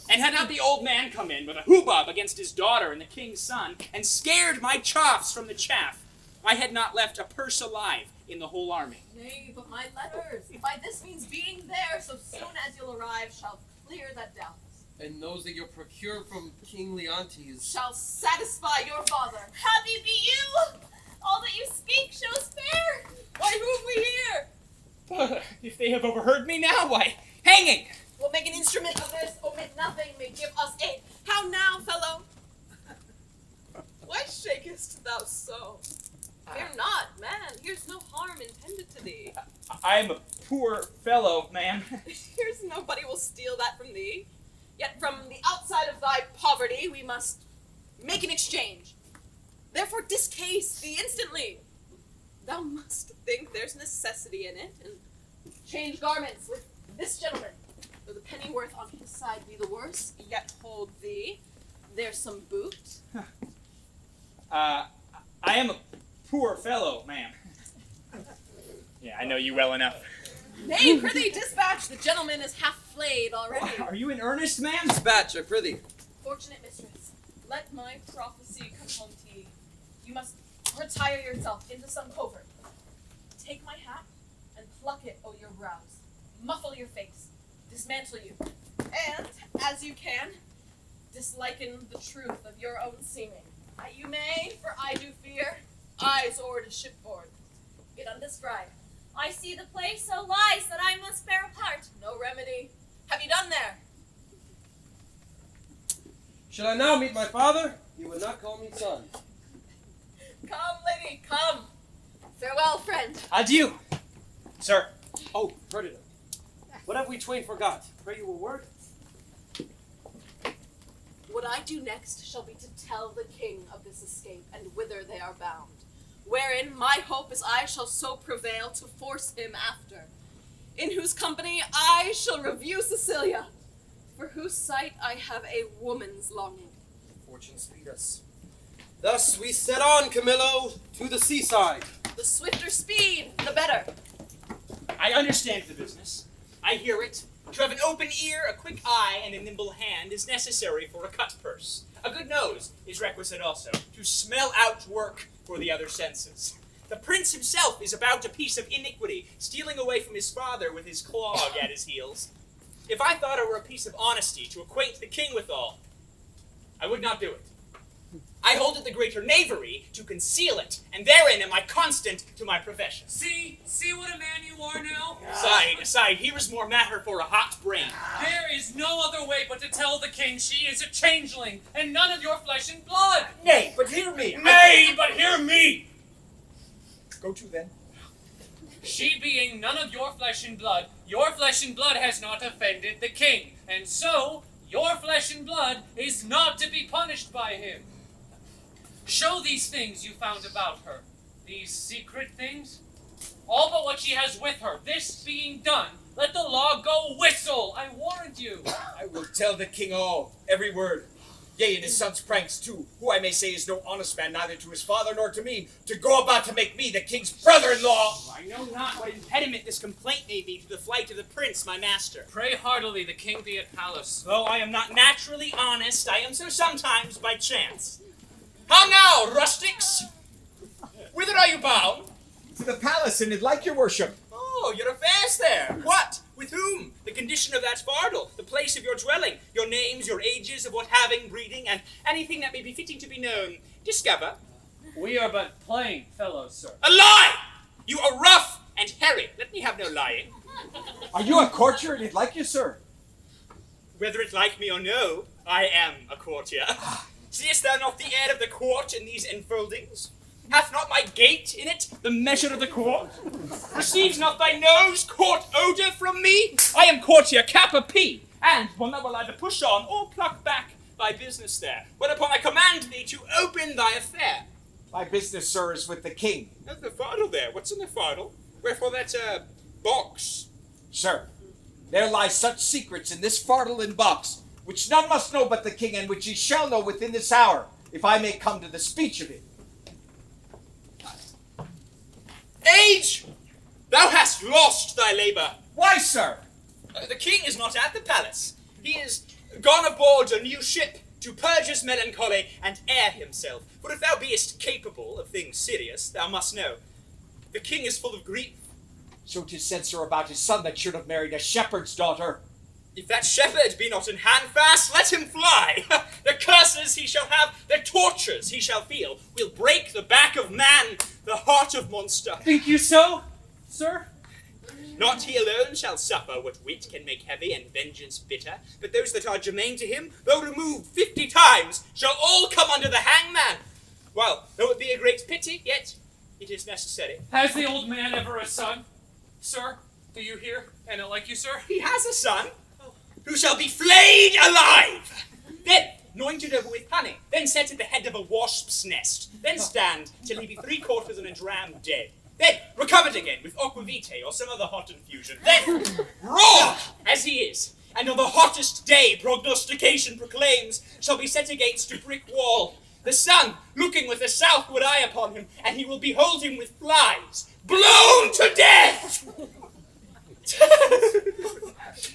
And had not the old man come in with a hubbub against his daughter and the king's son, and scared my choffs from the chaff, I had not left a purse alive in the whole army. Nay, but my letters, by this means being there so soon as you'll arrive, shall clear that doubt. And those that you'll procure from King Leontes Shall satisfy your father. Happy be you! All that you speak shows fair. Why, who have we here? If they have overheard me now, why, hanging! We'll make an instrument of this, omit nothing, may give us aid. How now, fellow? Why shakest thou so? Fear not, man, here's no harm intended to thee. I am a poor fellow, ma'am. Here's nobody will steal that from thee. Yet from the outside of thy poverty we must make an exchange. Therefore discase thee instantly. Thou must think there's necessity in it, and change garments with this gentleman. Though the pennyworth on his side be the worse, yet hold thee. There's some boot. I am a poor fellow, ma'am. Yeah, I know you well enough. Nay, prithee, dispatch. The gentleman is half flayed already. Are you in earnest, ma'am? Dispatch, I prithee. Fortunate mistress, let my prophecy come home to ye. You must retire yourself into some covert. Take my hat and pluck it o' your brows. Muffle your face. Dismantle you. And, as you can, disliken the truth of your own seeming. You may, for I do fear, eyes o'er to shipboard. Get undescribed. I see the place so lies that I must bear a part. No remedy. Have you done there? Shall I now meet my father? He would not call me son. Come, lady, come. Farewell, friend. Adieu, sir. Oh, Ferdinand, what have we twain forgot? Pray you a word? What I do next shall be to tell the king of this escape and whither they are bound, wherein my hope is I shall so prevail to force him after, in whose company I shall review Sicilia, for whose sight I have a woman's longing. Fortune speed us. Thus we set on, Camillo, to the seaside. The swifter speed, the better. I understand the business. I hear it. To have an open ear, a quick eye, and a nimble hand is necessary for a cut purse. A good nose is requisite also, to smell out work for the other senses. The prince himself is about a piece of iniquity, stealing away from his father with his clog at his heels. If I thought it were a piece of honesty to acquaint the king withal, I would not do it. I hold it the greater knavery to conceal it, and therein am I constant to my profession. See what a man you are now? Aside, here is more matter for a hot brain. There is no other way but to tell the king she is a changeling, and none of your flesh and blood. Nay, but hear me. Nay, but hear me. Go to then. She being none of your flesh and blood has not offended the king, and so your flesh and blood is not to be punished by him. Show these things you found about her, these secret things, all but what she has with her. This being done, let the law go whistle, I warrant you. I will tell the king all, every word. Yea, and his son's pranks too, who I may say is no honest man, neither to his father nor to me, to go about to make me the king's brother-in-law. I know not what impediment this complaint may be to the flight of the prince, my master. Pray heartily the king be at palace. Though I am not naturally honest, I am so sometimes by chance. How now, rustics? Whither are you bound? To the palace, and it like your worship. Oh, your affairs there. What? With whom? The condition of that fardel, the place of your dwelling, your names, your ages, of what having, breeding, and anything that may be fitting to be known. Discover. We are but plain fellows, sir. A lie! You are rough and hairy. Let me have no lying. Are you a courtier, and it like you, sir? Whether it like me or no, I am a courtier. Seest thou not the air of the court in these enfoldings? Hath not my gait in it the measure of the court? Receives not thy nose court odor from me? I am courtier cap a pea, and one that will either push on or pluck back thy business there. Whereupon I command thee to open thy affair. My business, sir, is with the king. There's the fardel there. What's in the fardel? Wherefore that box? Sir, there lie such secrets in this fardel and box, which none must know but the king, and which he shall know within this hour, if I may come to the speech of it. Age! Thou hast lost thy labor. Why, sir? The king is not at the palace. He is gone aboard a new ship to purge his melancholy and air himself. For if thou beest capable of things serious, thou must know, the king is full of grief. So 'tis said, sir, about his son that should have married a shepherd's daughter. If that shepherd be not in handfast, let him fly. The curses he shall have, the tortures he shall feel, will break the back of man, the heart of monster. Think you so, sir? Not he alone shall suffer what wit can make heavy and vengeance bitter, but those that are germane to him, though removed 50 times, shall all come under the hangman. Well, though it be a great pity, yet it is necessary. Has the old man ever a son? Sir, do you hear? And it like you, sir? He has a son, who shall be flayed alive. Then anointed over with honey, then set at the head of a wasp's nest, then stand till he be 3/4 in a dram dead, then recovered again with aquavitae or some other hot infusion, then raw as he is, and on the hottest day prognostication proclaims, shall be set against a brick wall, the sun looking with a southward eye upon him, and he will behold him with flies, blown to death.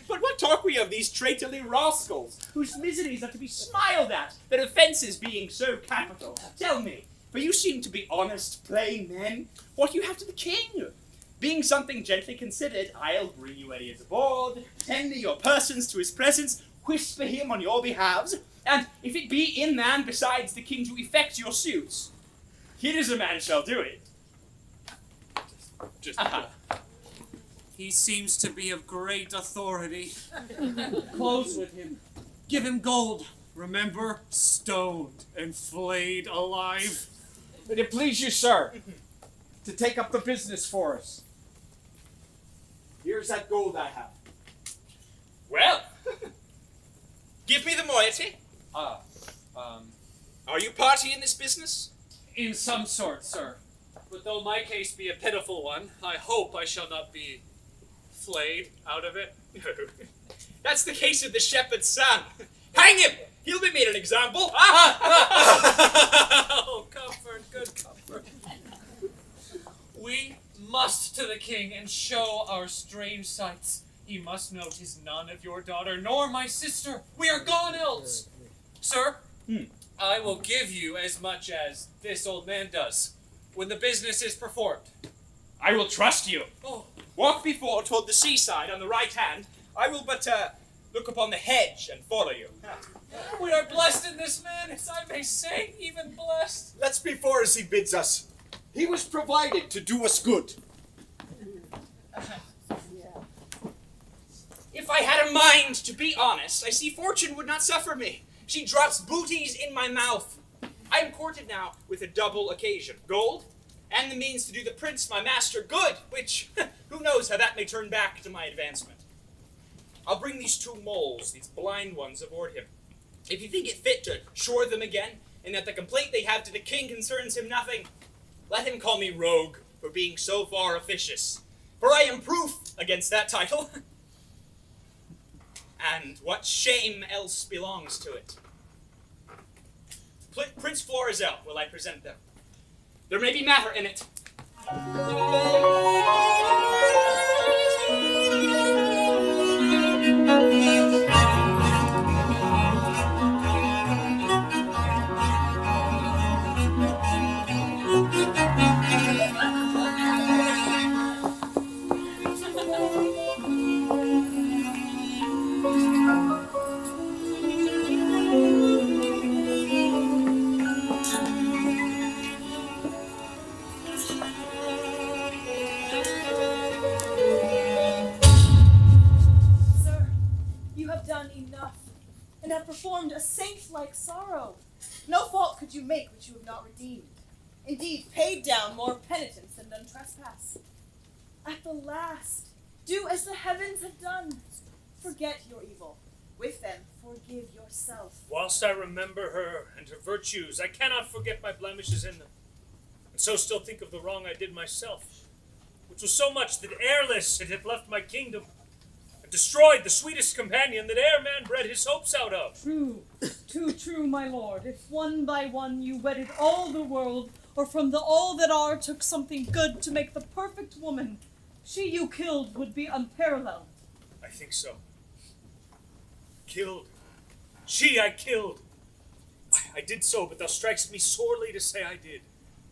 But what talk we of these traitorly rascals, whose miseries are to be smiled at, their offences being so capital? Tell me, for you seem to be honest, plain men, what you have to the king. Being something gently considered, I'll bring you where he is aboard, tender your persons to his presence, whisper him on your behalves, and if it be in man besides the king to effect your suits, here is a man shall do it. Just He seems to be of great authority. Close with him. Give him gold. Remember, stoned and flayed alive. May it please you, sir, to take up the business for us. Here's that gold I have. Well, give me the moiety. Are you party in this business? In some sort, sir. But though my case be a pitiful one, I hope I shall not be flayed out of it. No. That's the case of the shepherd's son. Hang him! He'll be made an example. Oh, comfort, good comfort. We must to the king and show our strange sights. He must know 'tis none of your daughter, nor my sister. We are gone else. Sir, I will give you as much as this old man does. when the business is performed. I will trust you. Oh. Walk before toward the seaside on the right hand. I will but look upon the hedge and follow you. We are blessed in this man, as I may say, even blessed. Let's be for as he bids us. He was provided to do us good. If I had a mind to be honest, I see fortune would not suffer me. She drops booties in my mouth. I am courted now with a double occasion. Gold, and the means to do the prince, my master, good, which, who knows how that may turn back to my advancement. I'll bring these 2 moles, these blind ones, aboard him. If you think it fit to shore them again, and that the complaint they have to the king concerns him nothing, let him call me rogue for being so far officious, for I am proof against that title. And what shame else belongs to it? Prince Florizel will I present them. There may be matter in it. Sir, you have done enough, and have performed a saint-like sorrow. No fault could you make which you have not redeemed. Indeed, paid down more penitence than done trespass. At the last, do as the heavens have done. Forget your evil. With them, forgive yourself. Whilst I remember her and her virtues, I cannot forget my blemishes in them, and so still think of the wrong I did myself, which was so much that ereless it had left my kingdom, and destroyed the sweetest companion that e'er man bred his hopes out of. True, too true, my lord. If one by one you wedded all the world, or from the all that are took something good to make the perfect woman, she you killed would be unparalleled. I think so. Killed. She I killed. I did so, but thou strikest me sorely to say I did.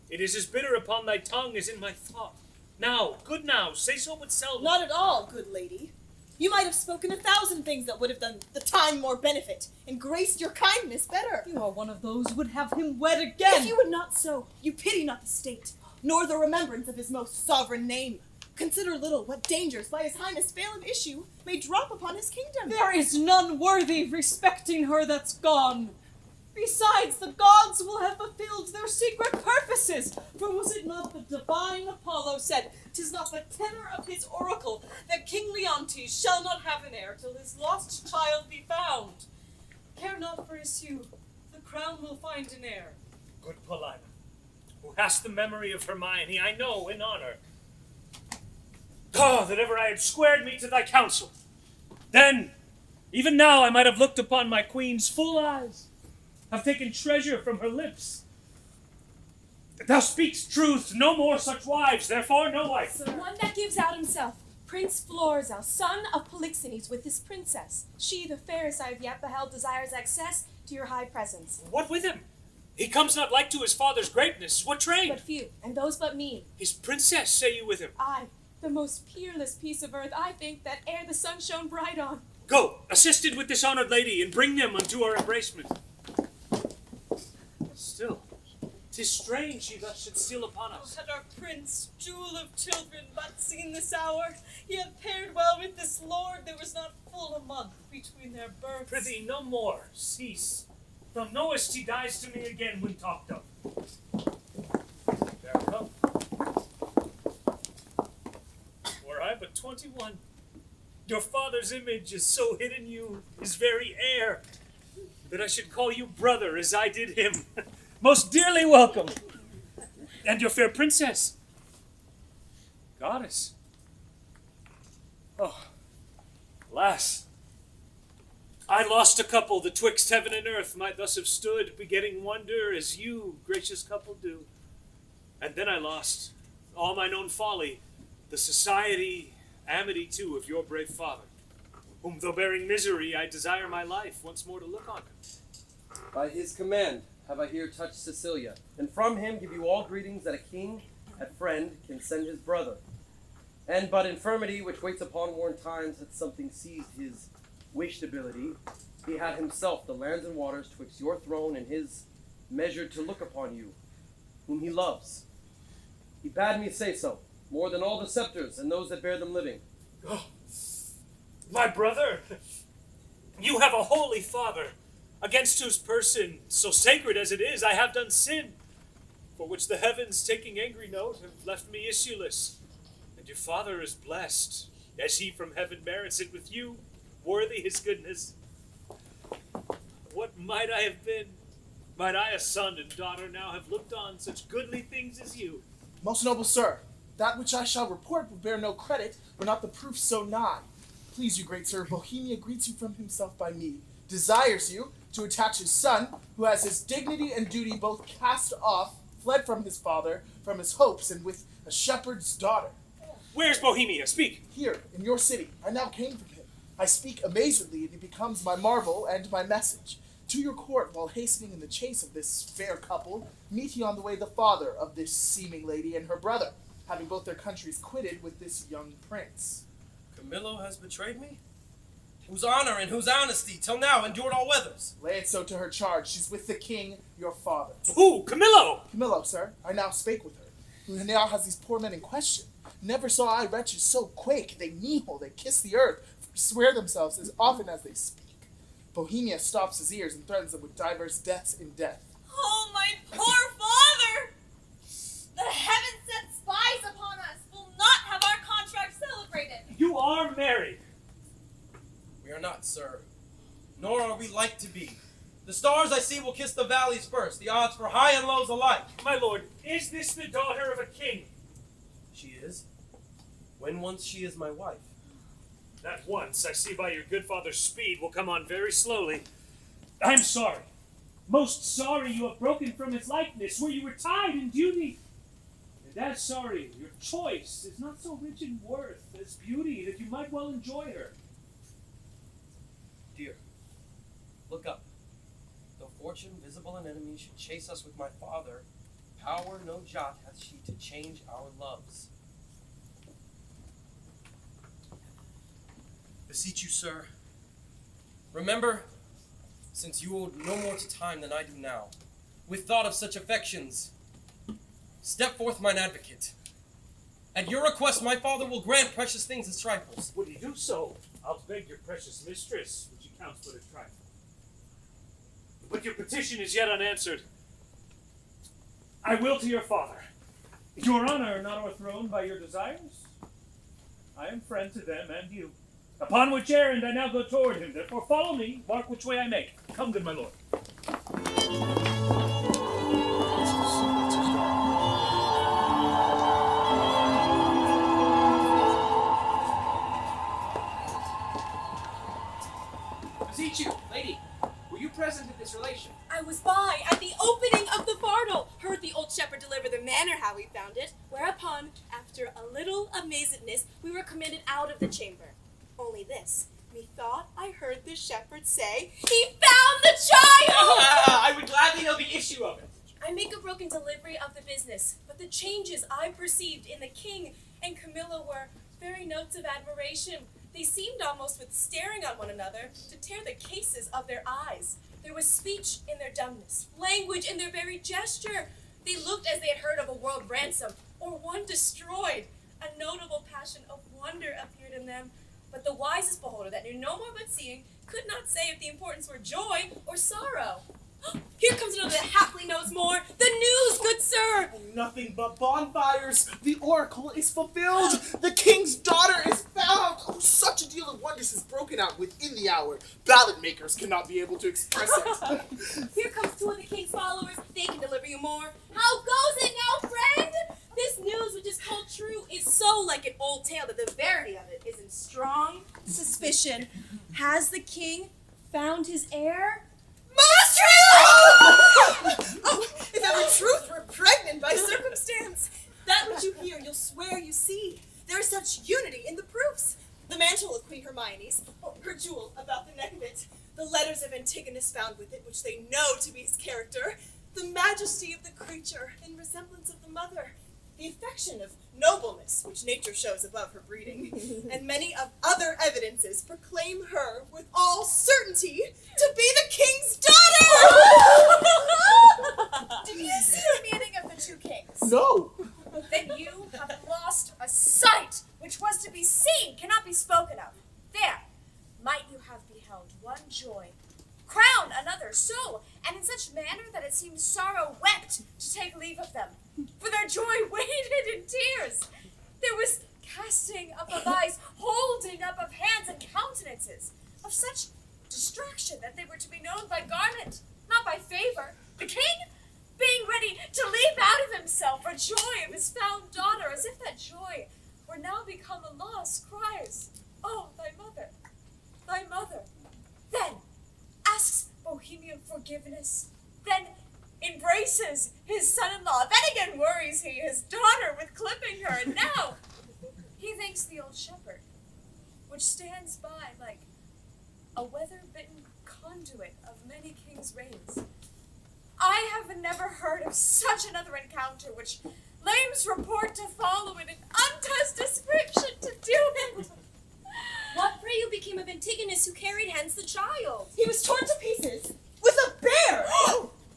It is as bitter upon thy tongue as in my thought. Now, good now, say so but seldom. Not at all, good lady. You might have spoken 1,000 things that would have done the time more benefit, and graced your kindness better. You are one of those who would have him wed again. If you would not so, you pity not the state, nor the remembrance of his most sovereign name. Consider little what dangers by his highness fail of issue may drop upon his kingdom. There is none worthy respecting her that's gone. Besides, the gods will have fulfilled their secret purposes. For was it not the divine Apollo said, 'tis not the tenor of his oracle, that King Leontes shall not have an heir till his lost child be found? Care not for issue, the crown will find an heir. Good Paulina, who hast the memory of Hermione, I know in honor. Oh, that ever I had squared me to thy counsel. Then, even now, I might have looked upon my queen's full eyes, have taken treasure from her lips. Thou speakst truth, no more such wives, therefore no wife. So one that gives out himself, Prince Florizel, son of Polixenes, with his princess. She, the fairest I have yet beheld, desires access to your high presence. What with him? He comes not like to his father's greatness. What train? But few, and those but mean. His princess, say you with him? I, the most peerless piece of earth, I think, that ere the sun shone bright on. Go, assisted with this honored lady, and bring them unto our embracement. Still, 'tis strange she thus should steal upon us. Had our prince, jewel of children, but seen this hour, he had paired well with this lord. There was not full a month between their births. Prithee, no more, cease. Thou knowest he dies to me again when talked of. There come. Were I but 21, your father's image is so hid in you, his very heir, that I should call you brother as I did him. Most dearly welcome. And your fair princess. Goddess. Oh, alas. I lost a couple that twixt heaven and earth might thus have stood, begetting wonder as you, gracious couple, do. And then I lost all mine own folly, the society, amity too, of your brave father, whom though bearing misery, I desire my life once more to look on him. By his command, have I here touched Cecilia, and from him give you all greetings that a king at friend can send his brother. And but infirmity which waits upon worn times hath something seized his wastability. He had himself the lands and waters twixt your throne and his measured to look upon you, whom he loves. He bade me say so, more than all the scepters and those that bear them living. Oh, my brother, you have a holy father, against whose person, so sacred as it is, I have done sin, for which the heavens, taking angry note, have left me issueless. And your father is blessed, as he from heaven merits it with you, worthy his goodness. What might I have been? Might I, a son and daughter, now have looked on such goodly things as you? Most noble sir, that which I shall report will bear no credit, were not the proof so nigh. Please you, great sir, Bohemia greets you from himself by me, desires you to attach his son, who has his dignity and duty both cast off, fled from his father, from his hopes, and with a shepherd's daughter. Where's Bohemia? Speak. Here, in your city. I now came from him. I speak amazedly, and he becomes my marvel and my message. To your court, while hastening in the chase of this fair couple, meet ye on the way the father of this seeming lady and her brother, having both their countries quitted with this young prince. Camillo has betrayed me? Whose honor and whose honesty till now endured all weathers? Lay it so to her charge. She's with the king, your father. Who? Camillo! Camillo, sir. I now spake with her, who now has these poor men in question. Never saw I wretches so quake. They kneel, they kiss the earth, swear themselves as often as they speak. Bohemia stops his ears and threatens them with divers deaths in death. Oh, my poor father! The heaven sent spies upon us will not have our contract celebrated. You are married. We are not, sir. Nor are we like to be. The stars I see will kiss the valleys first, the odds for high and lows alike. My lord, is this the daughter of a king? She is. When once she is my wife. That once, I see by your good father's speed, will come on very slowly. I'm sorry. Most sorry you have broken from his likeness, where you were tied in duty. And as sorry, your choice is not so rich in worth as beauty that you might well enjoy her. Dear, look up. Though fortune, visible and enemy, should chase us with my father, power no jot hath she to change our loves. Beseech you, sir, remember, since you owe no more to time than I do now, with thought of such affections, step forth mine advocate. At your request, my father will grant precious things as trifles. Would he do so? I'll beg your precious mistress, which accounts for the trifle. But your petition is yet unanswered. I will to your father. Your honor not o'erthrown by your desires? I am friend to them and you. Upon which errand I now go toward him. Therefore follow me, mark which way I make. Come, good my lord. Beseech you, lady, were you present at this relation? I was by at the opening of the fardel, heard the old shepherd deliver the manner how he found it, whereupon, after a little amazedness, we were commanded out of the chamber. Only this, methought I heard the shepherd say, he found the child! I would gladly know the issue of it. I make a broken delivery of the business, but the changes I perceived in the king and Camilla were very notes of admiration. They seemed almost with staring on one another to tear the cases of their eyes. There was speech in their dumbness, language in their very gesture. They looked as they had heard of a world ransomed, or one destroyed. A notable passion of wonder appeared in them, but the wisest beholder that knew no more but seeing could not say if the importance were joy or sorrow. Here comes another that haply knows more. The news, good sir! Nothing but bonfires. The oracle is fulfilled. The king's daughter is found. Oh, such a deal of wonders is broken out within the hour. Ballad makers cannot be able to express it. Here comes two of the king's followers. They can deliver you more. How goes it now, friend? This news, which is called true, is so like an old tale that the verity of it is in strong suspicion. Has the king found his heir? Most true! Oh, if ever truth were pregnant by circumstance. That which you hear, you'll swear you see. There is such unity in the proofs. The mantle of Queen Hermione's, her jewel about the neck of it, the letters of Antigonus found with it, which they know to be his character, the majesty of the creature in resemblance of the mother, the affection of nobleness which nature shows above her breeding, and many of other evidences proclaim her with all certainty to be the king's daughter! Did you see the meaning of the two kings? No! Then you have lost a sight which was to be seen, cannot be spoken of. There, might you have beheld one joy, crown another so, and in such manner that it seemed sorrow wept to take leave of them. For their joy waded in tears. There was casting up of eyes, holding up of hands and countenances, of such distraction that they were to be known by garment, not by favor. The king, being ready to leap out of himself for joy of his found daughter, as if that joy were now become a loss, cries, "Oh, thy mother, thy mother." Then asks Bohemian forgiveness, then embraces his son-in-law, then again worries he his daughter with clipping her, and now he thanks the old shepherd, which stands by like a weather-bitten conduit of many kings' reigns. I have never heard of such another encounter, which lames report to follow it, and undoes description to do it. What, pray you, became of Antigonus, who carried hence the child? He was torn to pieces with a bear!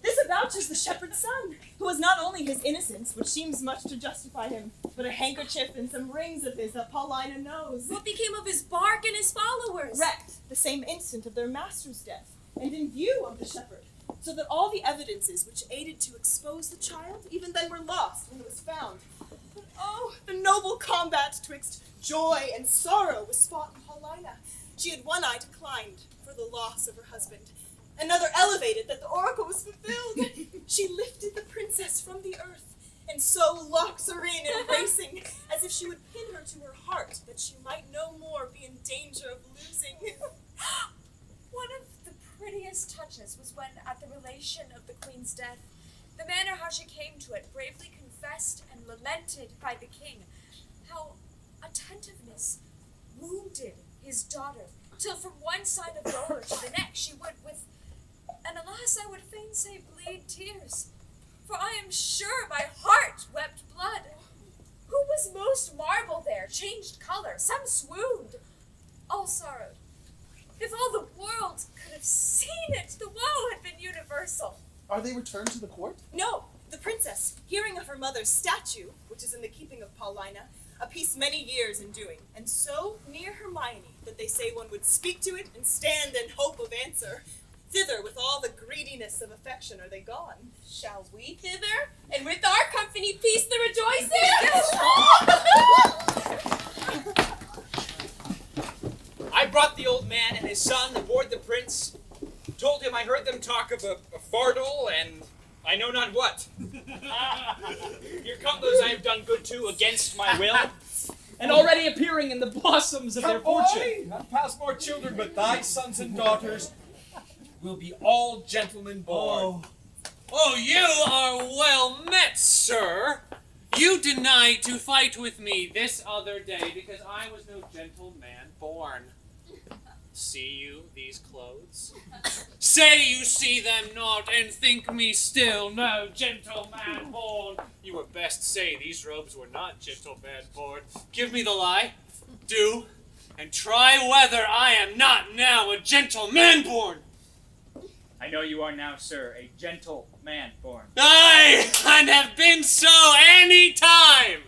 This avouches the shepherd's son, who was not only his innocence, which seems much to justify him, but a handkerchief and some rings of his that Paulina knows. What became of his bark and his followers? Wrecked the same instant of their master's death, and in view of the shepherd, so that all the evidences which aided to expose the child even then were lost when it was found. But oh, the noble combat twixt joy and sorrow was fought in Paulina. She had one eye declined for the loss of her husband, another elevated that the oracle was fulfilled. She lifted the princess from the earth, and so locks her in, embracing, as if she would pin her to her heart, that she might no more be in danger of losing. One of the prettiest touches was when, at the relation of the queen's death, the manner how she came to it, bravely confessed and lamented by the king, how attentiveness wounded his daughter, till from one side of dolor to the next she would with, and alas, I would fain say bleed tears, for I am sure my heart wept blood. Who was most marble there, changed color, some swooned, all sorrowed. If all the world could have seen it, the woe had been universal. Are they returned to the court? No, the princess, hearing of her mother's statue, which is in the keeping of Paulina, a piece many years in doing, and so near Hermione that they say one would speak to it and stand in hope of answer. Thither, with all the greediness of affection, are they gone. Shall we thither, and with our company piece the rejoicing? I brought the old man and his son aboard the prince, told him I heard them talk of a fardel and I know not what. Here come those I have done good to against my will, and already appearing in the blossoms of their fortune. Not past more children, but thy sons and daughters will be all gentlemen born. Oh, you are well met, sir. You denied to fight with me this other day because I was no gentleman born. See you these clothes? Say you see them not, and think me still no gentleman born. You would best say these robes were not gentleman born. Give me the lie, do, and try whether I am not now a gentleman born. I know you are now, sir, a gentle man born. Aye, and have been so any time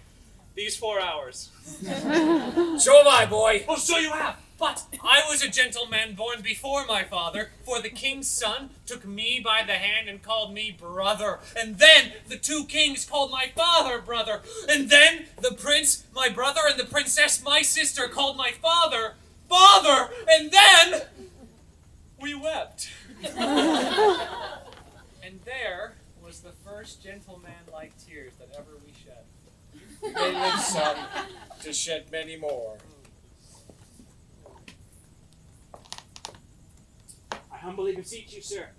these 4 hours. So have I, boy. Oh, so you have. But I was a gentleman born before my father, for the king's son took me by the hand and called me brother. And then the two kings called my father brother. And then the prince, my brother, and the princess, my sister, called my father father. And then we wept. And there was the first gentleman-like tears that ever we shed. May live some to shed many more. I humbly beseech you, sir,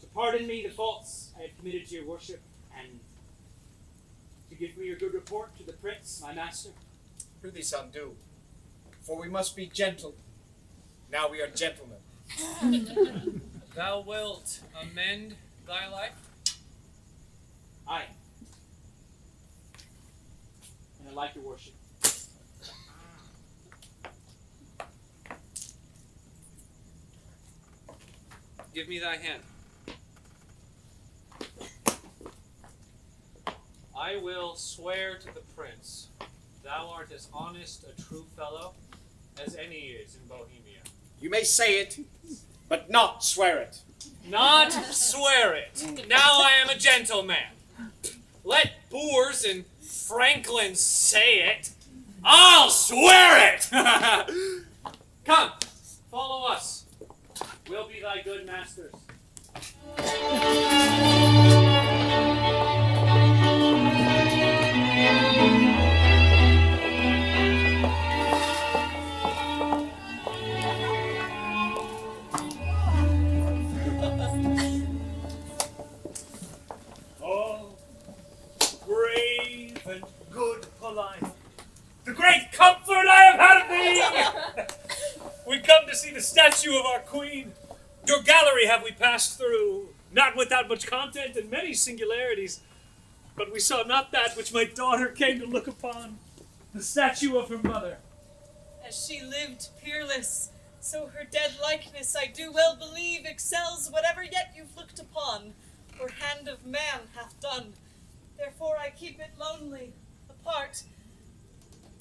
to pardon me the faults I have committed to your worship, and to give me your good report to the prince, my master. Prithee, son, do. For we must be gentle. Now we are gentlemen. Thou wilt amend thy life? Aye. And I like your worship. Give me thy hand. I will swear to the prince, thou art as honest a true fellow as any is in Bohemia. You may say it, but not swear it. Not swear it. Now I am a gentleman. Let boors and franklins say it. I'll swear it! Come, follow us. We'll be thy good masters. Oh, brave and good Paulina, the great comfort I have had of thee! We come to see the statue of our queen. Your gallery have we passed through, not without much content and many singularities, but we saw not that which my daughter came to look upon, the statue of her mother. As she lived peerless, so her dead likeness, I do well believe, excels whatever yet you've looked upon, or hand of man hath done. Therefore I keep it lonely, apart.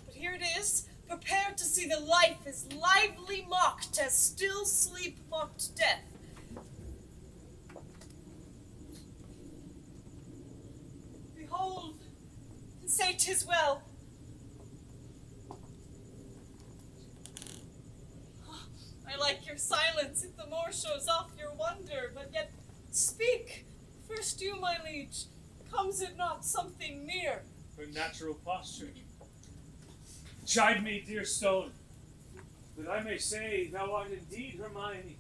But here it is, prepared to see the life is lively mocked, as still sleep mocked death. Behold, and say 'tis well. I like your silence, it the more shows off your wonder, but yet speak. First you, my liege, comes it not something near? Her natural posture. Chide me, dear stone, that I may say thou art indeed Hermione.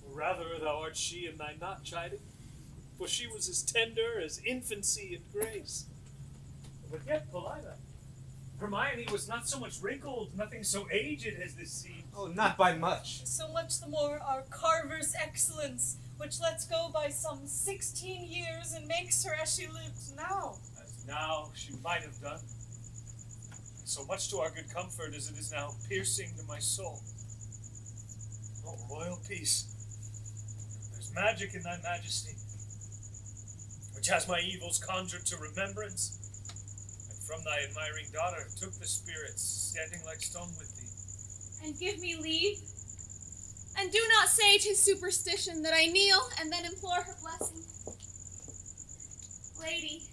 Or rather, thou art she in thy not chiding, for she was as tender as infancy and grace. But yet, Paulina, Hermione was not so much wrinkled, nothing so aged as this seems. Oh, not by much. So much the more our carver's excellence, which lets go by some 16 years and makes her as she lives now. As now she might have done. So much to our good comfort as it is now piercing to my soul. Oh, royal peace, there's magic in thy majesty, which has my evils conjured to remembrance, and from thy admiring daughter took the spirits, standing like stone with thee. And give me leave. And do not say 'tis superstition that I kneel and then implore her blessing. Lady,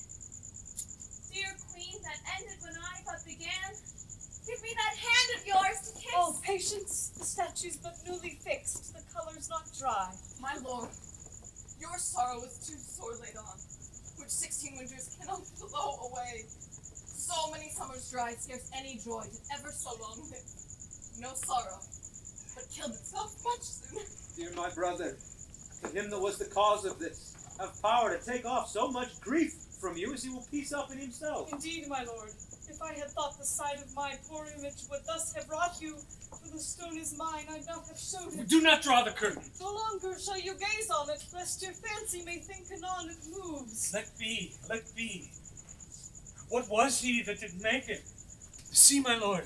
dear queen that ended when I but began, give me that hand of yours to kiss. Oh, patience, the statue's but newly fixed, the color's not dry. My lord, your sorrow is too sore laid on, which 16 winters cannot blow away. So many summers dried, scarce any joy did ever so long live. No sorrow, but killed itself much sooner. Dear my brother, to him that was the cause of this, have power to take off so much grief from you as he will piece up in himself. Indeed, my lord, if I had thought the sight of my poor image would thus have wrought you, for the stone is mine, I'd not have showed it. Do not draw the curtain. No longer shall you gaze on it, lest your fancy may think anon it moves. Let be, let be. What was he that did make it? See, my lord,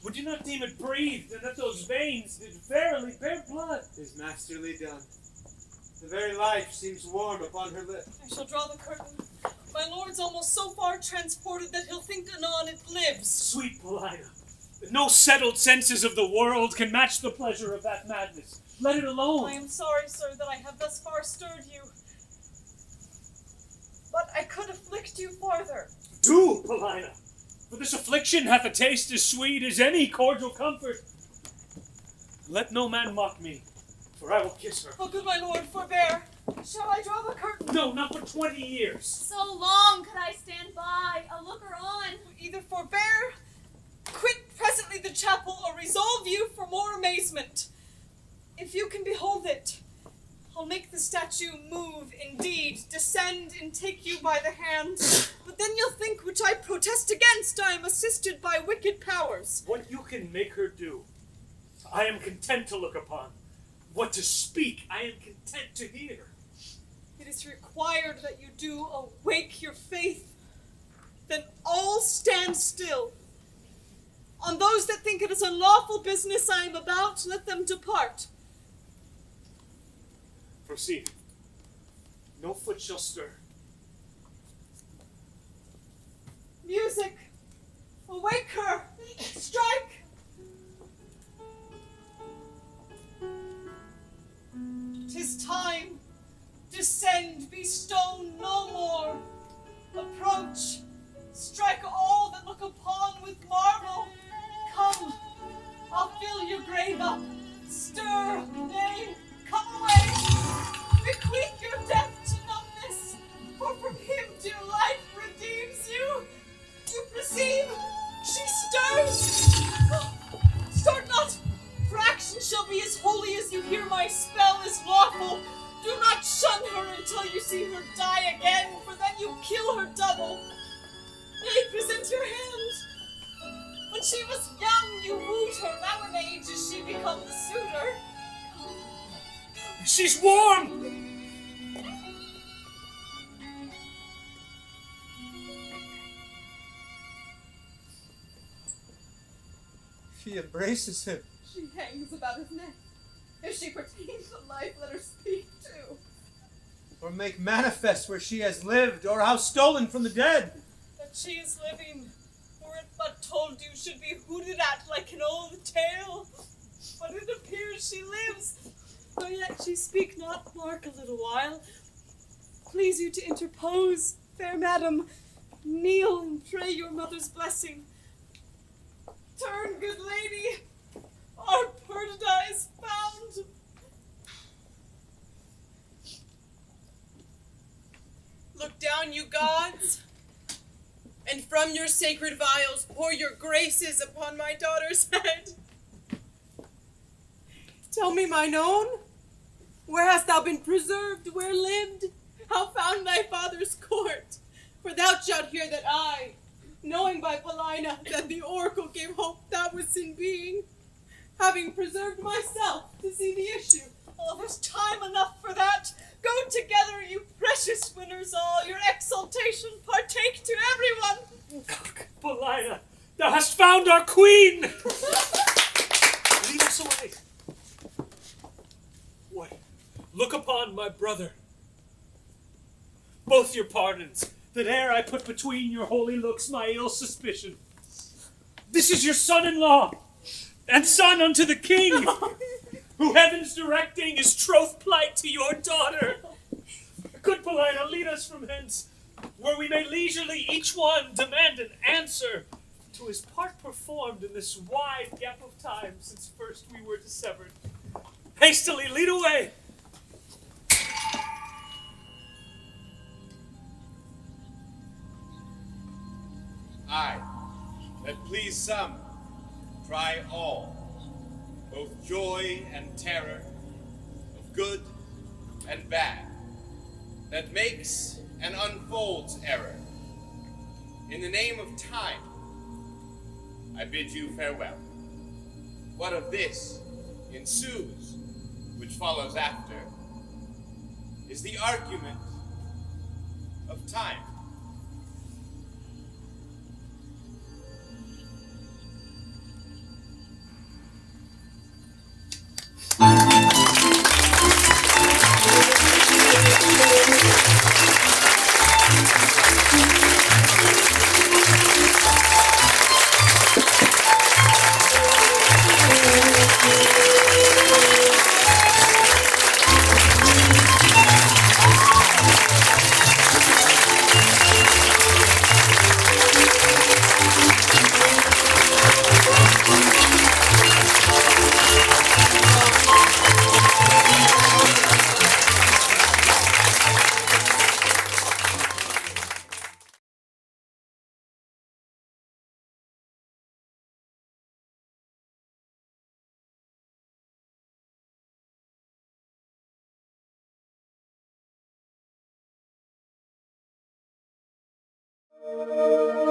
would you not deem it breathed, and that those veins did verily bear blood? Is masterly done. The very life seems warm upon her lip. I shall draw the curtain. My lord's almost so far transported that he'll think anon it lives. Sweet Paulina, no settled senses of the world can match the pleasure of that madness. Let it alone. I am sorry, sir, that I have thus far stirred you. But I could afflict you farther. Do, Paulina, for this affliction hath a taste as sweet as any cordial comfort. Let no man mock me, for I will kiss her. Oh, good my lord, forbear. Shall I draw the curtain? No, not for 20 years. So long could I stand by, a looker on. Either forbear, quit presently the chapel, or resolve you for more amazement. If you can behold it, I'll make the statue move, indeed, descend and take you by the hand. But then you'll think, which I protest against, I am assisted by wicked powers. What you can make her do, I am content to look upon. What to speak, I am content to hear. it is required that you do awake your faith, then all stand still. On those that think it is a lawful business I am about, let them depart. Proceed. No foot shall stir. Music, awake her, strike. 'Tis time. Descend, be stone no more. Approach, strike all that look upon with marvel. Come, I'll fill your grave up. Stir, nay, come away. Bequeath your death to numbness, for from him dear life redeems you. You perceive, she stirs. Start not, for action shall be as holy as you hear my spell is lawful. Do not shun her until you see her die again, for then you kill her double. Nay, present your hand. When she was young, you wooed her. Now in age is she become the suitor. She's warm! She embraces him. She hangs about his neck. If she pertains to life, let her speak too. Or make manifest where she has lived, or how stolen from the dead. That she is living, were it but told you, should be hooted at like an old tale. But it appears she lives, though yet she speak not. Mark a little while. Please you to interpose, fair madam. Kneel and pray your mother's blessing. Turn, good lady. Our Perdita is found. Look down, you gods, and from your sacred vials pour your graces upon my daughter's head. Tell me, mine own, where hast thou been preserved, where lived, how found thy father's court? For thou shalt hear that I, knowing by Paulina that the oracle gave hope that was in being, having preserved myself to see the issue. Oh, there's time enough for that. Go together, you precious winners all. Your exaltation partake to everyone. Paulina, thou hast found our queen! Lead us away. What? Look upon my brother. Both your pardons, that ere I put between your holy looks my ill suspicion. This is your son-in-law, and son unto the king, who heaven's directing is troth plight to your daughter. Good Paulina, lead us from hence, where we may leisurely each one demand an answer to his part performed in this wide gap of time since first we were dissevered. Hastily lead away. Aye, that please some, try all, both joy and terror, of good and bad, that makes and unfolds error. In the name of time, I bid you farewell. What of this ensues, which follows after, is the argument of time. Thank you.